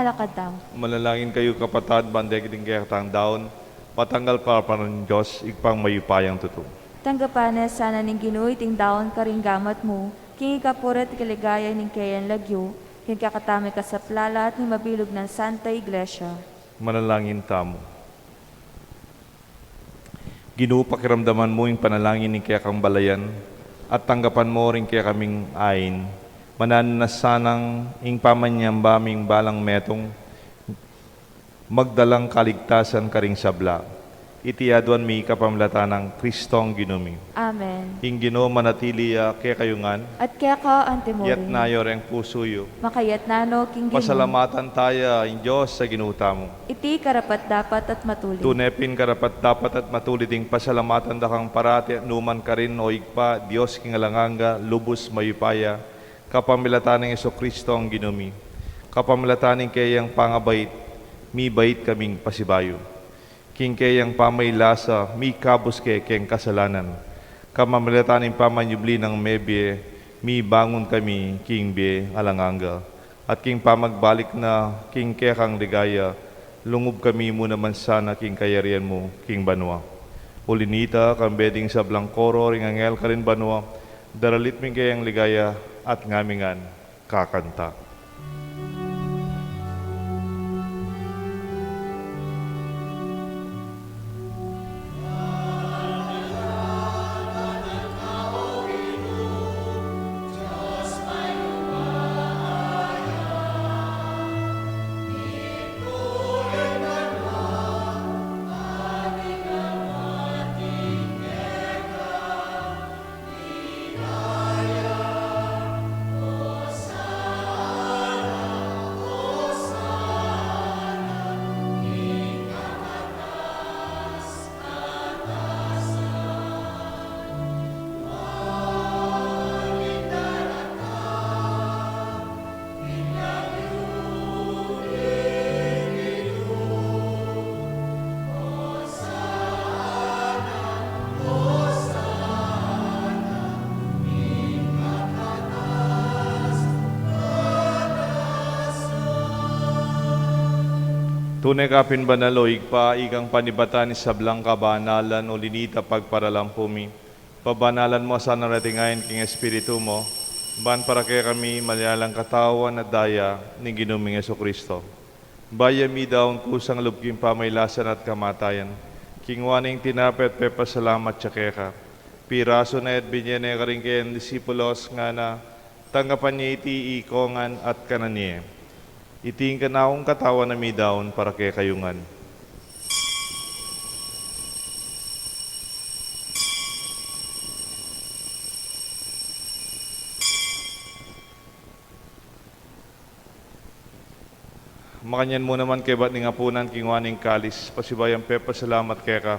alakad daw. Manalangin kayo kapatad, banday kiting kaya katang daon, patanggal ka pa ng Diyos, igpang mayupayang tuto. Tanggapan na sana ning Ginoo iting daon karing gamat mo, king ikapurat kaligaya ning kayan lagyo, king kakatami ka sa plala at ning mabilog ng Santa Iglesia. Manalangin tamo. Ginoo, pakiramdaman mo yung panalangin ni kaya kang balayan at tanggapan mo rin kaya kaming ain. Mananasanang ing pamanyambaming balang metong magdalang kaligtasan karing sabla. Itiyaduan mi kapamlata ng Kristong ginumi. Amen. Ing Ginoo manatili kaya kayungan, At kaya ka, Antimorin, yat nayo ring pusuyo. makayat nano king Ginoo, Pasalamatan tayo, in Diyos sa ginuta mo. iti karapat dapat at matuloy. Tunepin karapat dapat at matuliting pasalamatan da kang parati at numan ka rin o igpa, Diyos kingalanganga, lubos mayupaya, kapamilatan ng Kristo ang ginumi. Kapamilatan ng kayang pangabait, mi bait kaming pasibayo. King kayang pamaylasa, mi kabus kayang kasalanan. Kapamilatan ng pamanyubli ng mebye, mi bangon kami, king be alanganga. At king pamagbalik na, king kayang ligaya, lungub kami mo naman sana king kayarian mo, king banwa. Ulinita, kambeding sa blangkoro, ringangel ka rin banwa, daralit ming kayang ligaya at ngamingan kakanta. Tunay kapin banaloy, pa ikang panibatan ni sablang kabanalan o linita pagparalampumi. Pabanalan mo sa naratingayin king Espiritu mo, ban para kaya kami malalang katawan at daya ni Ginuming Kristo. Baya mi daon kusang lubking pamaylasan at kamatayan, king waning tinapet pepasalamat siya keka. Piraso na et binyan ka rin kayan disipulos nga na tanggapan niya iti ikongan at kananiye. Iting ka na akong katawan na may daon para kaya kayungan. Makanyan mo naman kay ba't ni ngapunan kingwaning kalis, pasibayang pepa salamat kaya ka.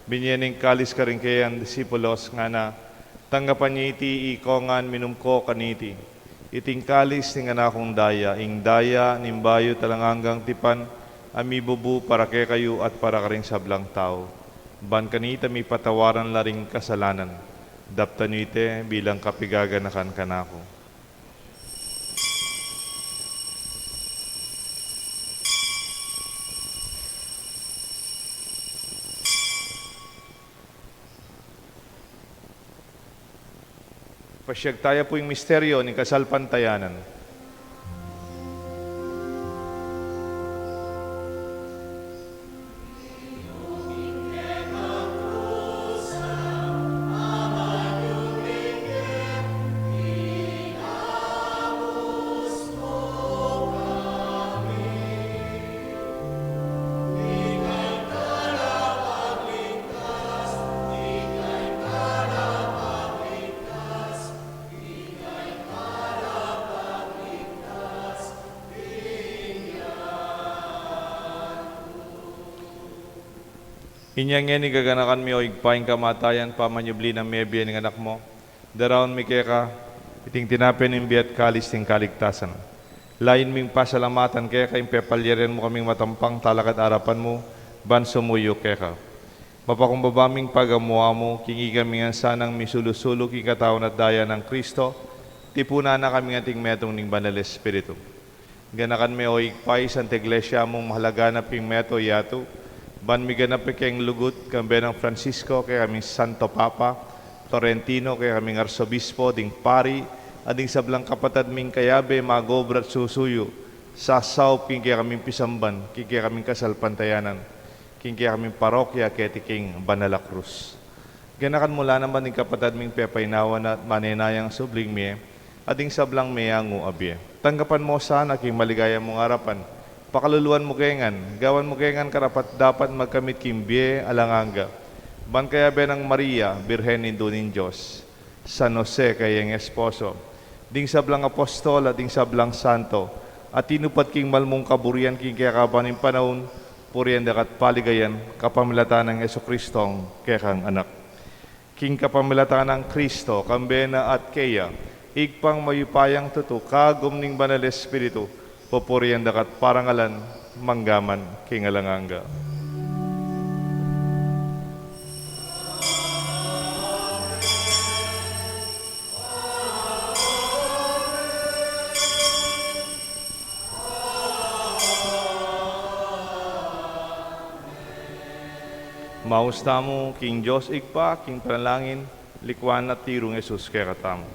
Binyaning kalis ka rin kaya ang disipulos nga na tanggapan niya iti ikongan minumko kaniti. Iting kalis ni nga na akong daya, ing daya nimbayo talanganggang tipan, amibubu para kay kayo at para karing sablang tao. Ban kanita mi patawaran laring kasalanan, dapta nyo ite bilang kapigaganakan kanako. Pasyag tayo po yung misteryo ni Kasalpantayanan. Inyang ni gaganakan mi o igpaing kamatayan pamanyubli ng mebye ng anak mo. Daraon mi kaya ka, iting tinapin ng biyat kalis ting kaligtasan. Lain ming pasalamatan kaya ka, impepalyerin mo kaming matampang talakad arapan mo, ban sumuyo kaya ka. Mapakumbabaming pagamuha mo, kingi kami nga sanang misulusulok ikatawan at daya ng Kristo, tipuna na kami ating metong ning banal Espiritu. Ganakan me o igpay Santa Iglesia mong mahalaganap king meto yato. Ban mi ganap keng lugut kambe ng Francisco kay kaming Santo Papa, Torrentino kay kaming Arsobispo, ding pari, ading sablang kapatad ming kayabe, magobrat susuyo, sasaw king kaya kaming pisamban, king kaya kaming kasalpantayanan, king kaya kaming parokya kaya king Banala Cruz. Ganakan mula naman ng kapatad ming pepainawan at maninayang subling miye, ading sablang meyangu abye. Tanggapan mo sana king maligaya mong harapan, pakaluluan mo kengan, gawan mo kengan karapat dapat magkamit king biye alanganga. Ban kaya benang Maria, Birhen Indunin Diyos, San Jose kayang esposo, ding sablang apostol at ding sablang santo, at tinupat king malmong kaburian king kaya kapaning panahon, puriyan dakat paligayan, kapamilatan ng Yesu-Kristong kekang anak. King kapamilatan ng Kristo, kambena at kaya, igpang mayupayang tuto, kagum ning banal Espiritu, pupuriyan dakat parangalan, manggaman, king alanganga. Mausta mo, King Diyos igpa, King Panalangin, likwan at tirong Jesus kaya katamo.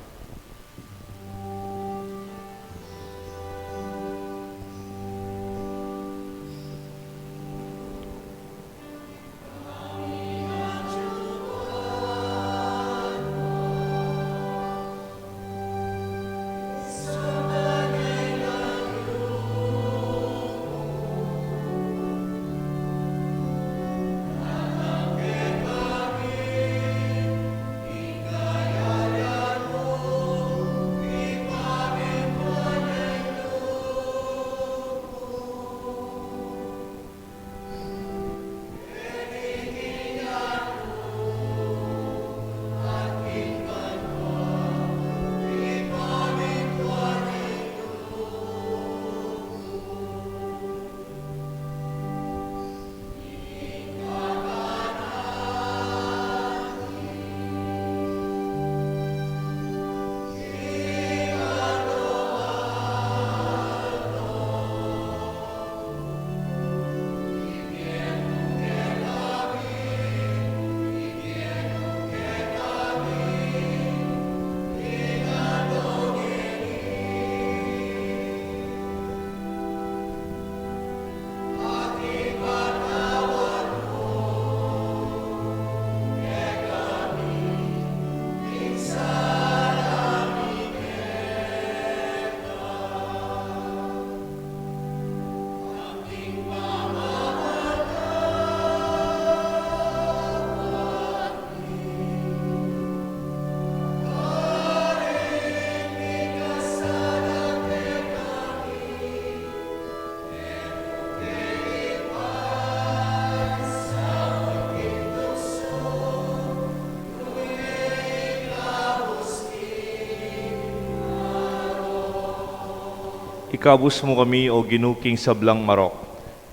Ikabus mo kami o ginuking sablang marok.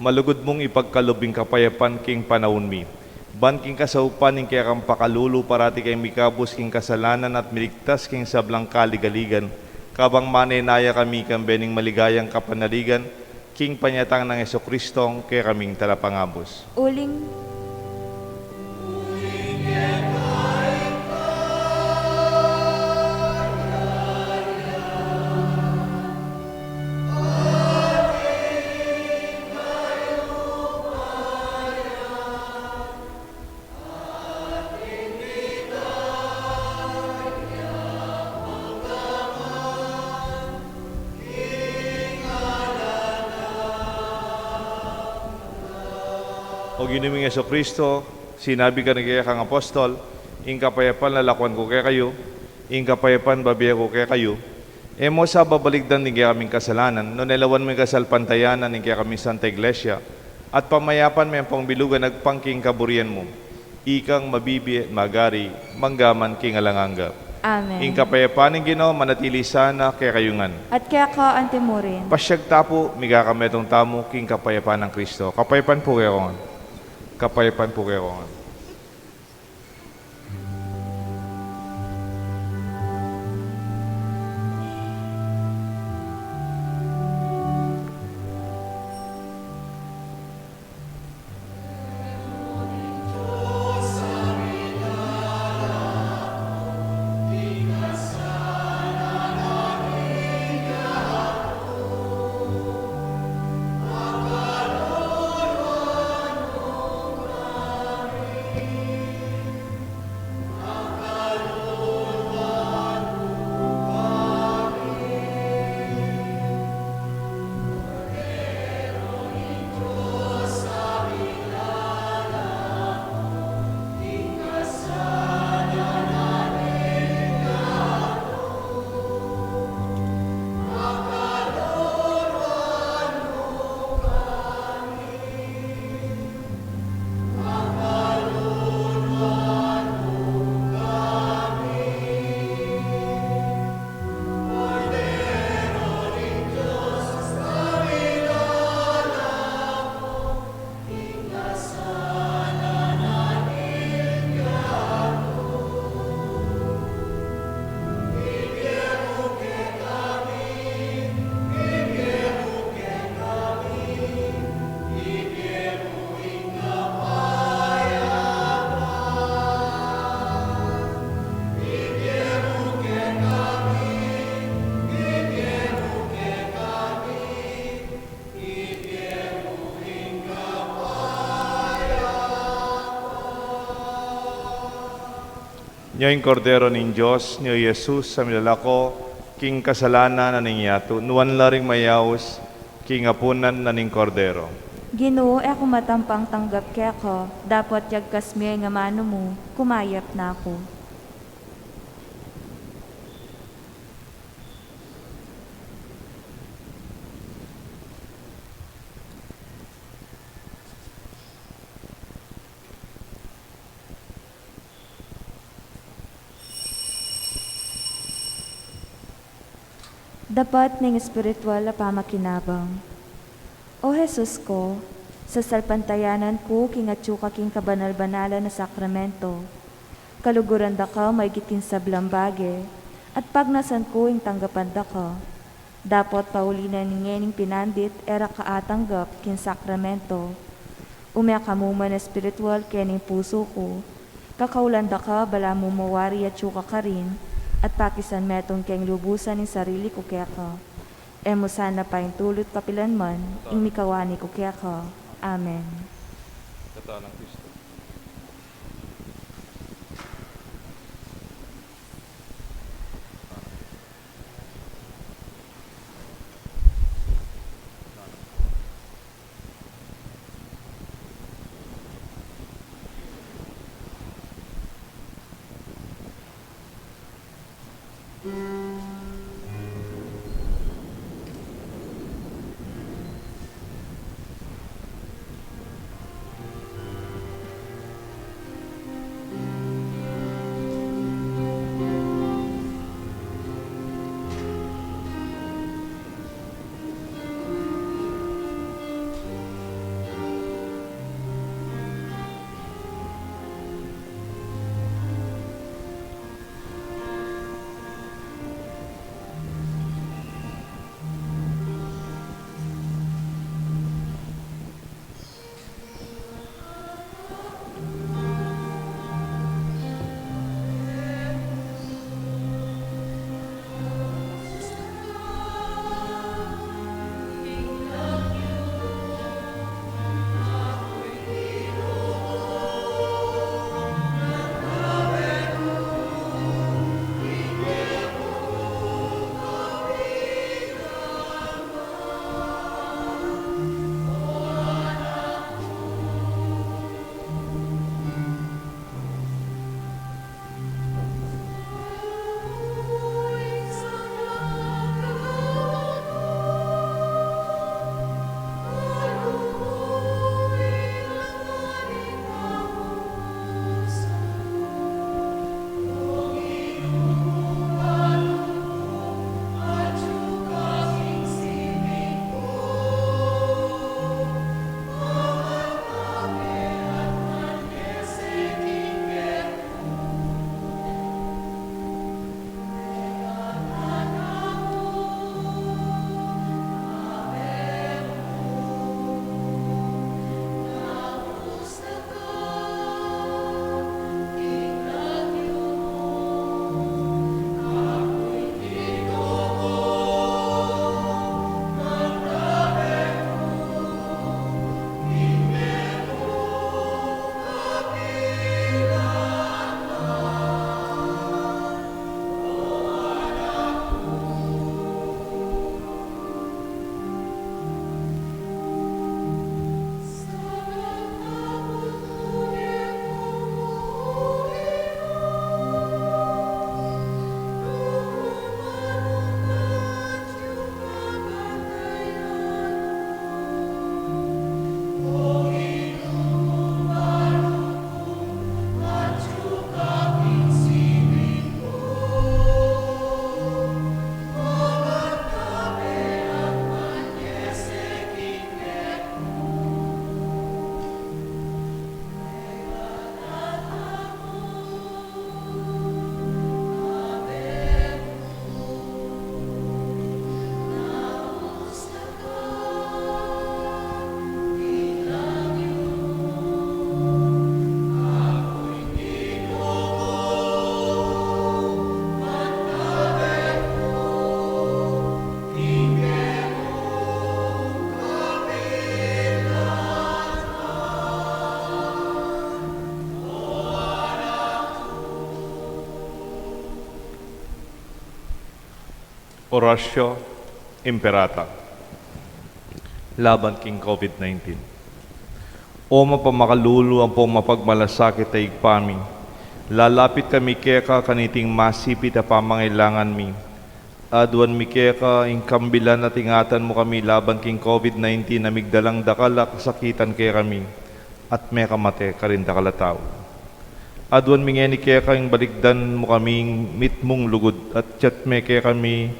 Malugod mong ipagkalubing kapayapan king panahon mi. Ban king kasaupan king kaya kang pakalulu parati kay mikabus king kasalanan at miligtas king sablang kaligaligan. Kabang manenaya kami kang bening maligayang kapanaligan, king panyatang ng Yesu-Kristong kaya kaming talapangabos. Uling O ginuming Yesu-Kristo, sinabi ka na kaya kang apostol, ing kapayapan lalakwan ko kaya kayo, ing kapayapan babiya ko kaya kayo, e mo sa babaligdan ni kaya kaming kasalanan, no nelawan mo yung kasalpantayanan ni kaya kaming Santa Iglesia, at pamayapan may pangbilugan nagpangking kaburian mo, ikang mabibi at magari, manggaman king alanganga. Amen. Ing kapayapan ng Ginoo manatili sana kaya kayungan. At kaya ka antimurin. Pasyag tapo, migakametong tamo, king kapayapan ng Kristo. Kapayapan po kayo kongan. Kapayapan po kayo kongan. Nyo yung kordero ning Diyos, nyo Jesus sa milalako, king kasalanan na ning yato, nuwan laring mayaos, king apunan na ning kordero. Ginoo, ako matampang tanggap kaya ko, dapat yagkas mi nga mano mo, kumayap na ako. Dapat ning espiritual na pamakinabang. O Jesus ko, sa salpantayanan ko kingatyo ka king kabanal-banalan na sakramento, kaluguran da ka may gitin sa blambage, at pagnasan ko ing tanggapan da ka. Dapat paulinan ni ngening pinandit era kaatanggap kin sakramento. Umya kamuman espiritual kening puso ko, kakaulan da ka bala mo mawari at syuka ka rin, at pakisan metong keng lubusan ng sarili ko kaya ka. Emo sana pa yung tulot kapilan man, ing mikawani ko kaya ka. Amen. Katawan ng Kristo. Oratio Imperata laban king COVID-19. O mapamakalulu ang pong mapagmalasakit ay igpami. Lalapit kami keka kaniting masipit a pamangailangan mi. Adwan mi keka ingkambilan at ingatan mo kami laban king COVID-19 na migdalang dakala kasakitan kaya kami at may kamate karinda kalataw. Adwan mi ngeni keka ing balikdan mo kaming mitmong lugod at tiyat me kaya kami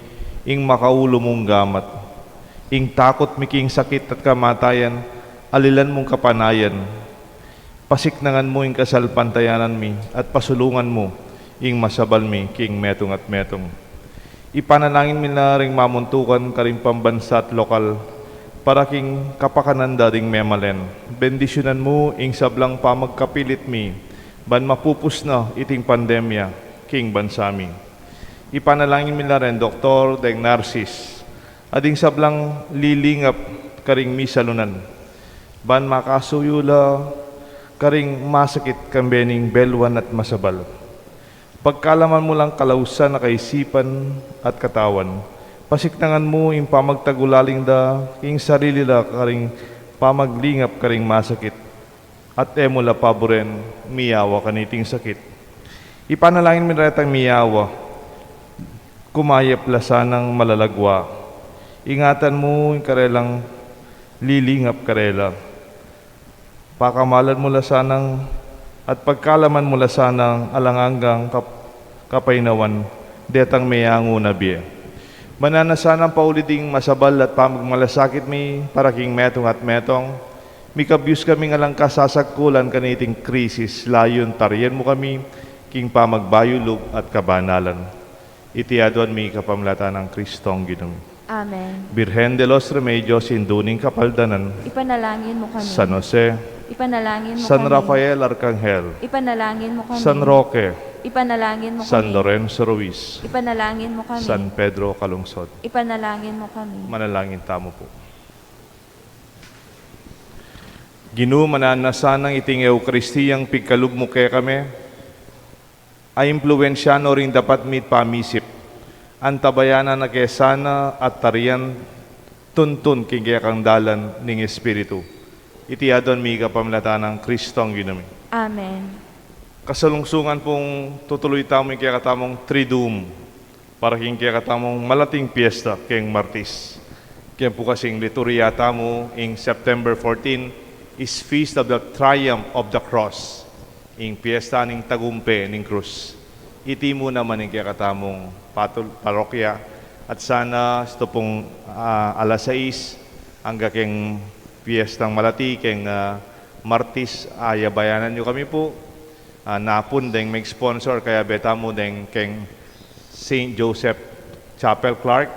ing makaulo mong gamat. Ing takot mi king sakit at kamatayan, alilan mong kapanayan. Pasiknangan mo ing kasalpantayanan mi at pasulungan mo ing masabal mi king metong at metong. Ipanalangin mi na ring mamuntukan karing pambansa at lokal para king kapakananda ding memalen. Bendisyonan mo ing sablang pamagkapilit mi ban mapupus na iting pandemya king bansa mi. Ipanalangin mi na rin Dr. Deng Narcis ading sablang lilingap karing misalunan. Ban makasuyula karing masakit kambening belwan at masabal. Pagkalaman mo lang kalausan na kaisipan at katawan, pasiktangan mo yung pamagtagulaling da, king sarili la karing pamaglingap karing masakit, at emula paboren, miyawa kaniting sakit. Ipanalangin mo retang miyawa, kumayap lasanang malalagwa. Ingatan mo yung karelang lilingap karela. Pakamalan mo lasanang at pagkalaman mo lasanang alanganggang kapainawan, detang mayango na biya. Mananasanang pauliding masabal at pamagmalasakit mi para king metong at metong, mikabyus kaming alang kasasagkulan kaniting krisis, layon tariyan mo kami, king pamagbayulog at kabanalan. Itiaduan mi kapamlatan ng Kristong Ginoo. Amen. Birhen de los Remedios, induning kapaldanan, Ipanalangin mo kami. San Jose, Ipanalangin mo San kami. Rafael Arcangel, Ipanalangin mo kami. San Roque, Ipanalangin mo San kami. Lorenzo Ruiz, Ipanalangin mo kami. San Pedro Calungsod. Ipanalangin mo kami. Manalangin tamo po. Ginoo mananasanang iting Eukaristiyang pigkalugmo kaya kami, ay impluensyano rin dapat mit pamisip, ang tabayanan na kesana at tarian tuntun kaya kang dalan ning Espiritu. Itiadon mi kapamlatan ng Kristong Ginoo. Amen. Kasalungsungan pong tutuloy tamo yung kaya katamong Triduum para king kaya katamong malating piyesta keng Martis. Kaya po kasing liturya tamo in September 14 is Feast of the Triumph of the Cross. Ing piyesta ning tagumpe ning krus. Iti mo naman yung kaya katamong parokya at sana ito pong alas 6 hanggang keng piyestang malati keng Martis ayabayanan nyo kami po. Napun deng may sponsor kaya beta mo deng keng St. Joseph Chapel Clark,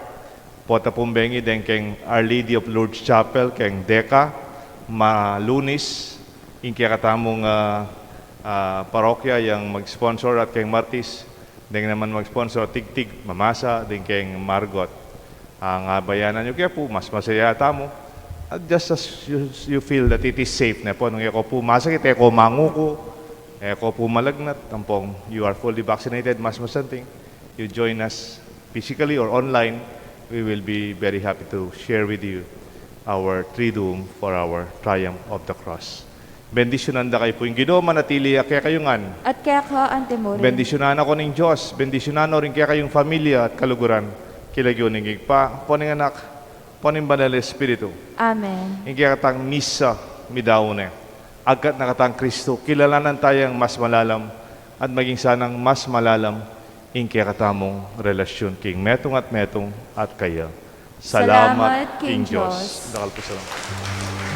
pota pumbengi deng keng Our Lady of Lourdes Chapel keng Deca Lunis in kaya katamong parokya yang mag-sponsor at keng Martis deng naman mag-sponsor Tigtig Mamasa deng keng Margot ang bayanan nyo kaya po mas masaya tamo at just as you feel that it is safe na po nung ako po masakit ako manguko ako po malagnat, tampong you are fully vaccinated, mas masanting. You join us physically or online, we will be very happy to share with you our Triduum for our Triumph of the Cross. Bendisyonan da kayo po yung Ginoo, manatili kaya kayungan. At kaya ka antemore. Bendisyonan ako ng Diyos, bendisyonan rin kaya kayong familia at kaluguran. Kilagyo ng igpa, poning anak, poning banal Espiritu. Amen. Yung kaya katang misa, midaone. Agkat nakatang Kristo, kilalanan tayong mas malalam at maging sanang mas malalam in kaya katamong relasyon king metong at kaya. Salamat, King King Diyos. Diyos. Dakal po salamat.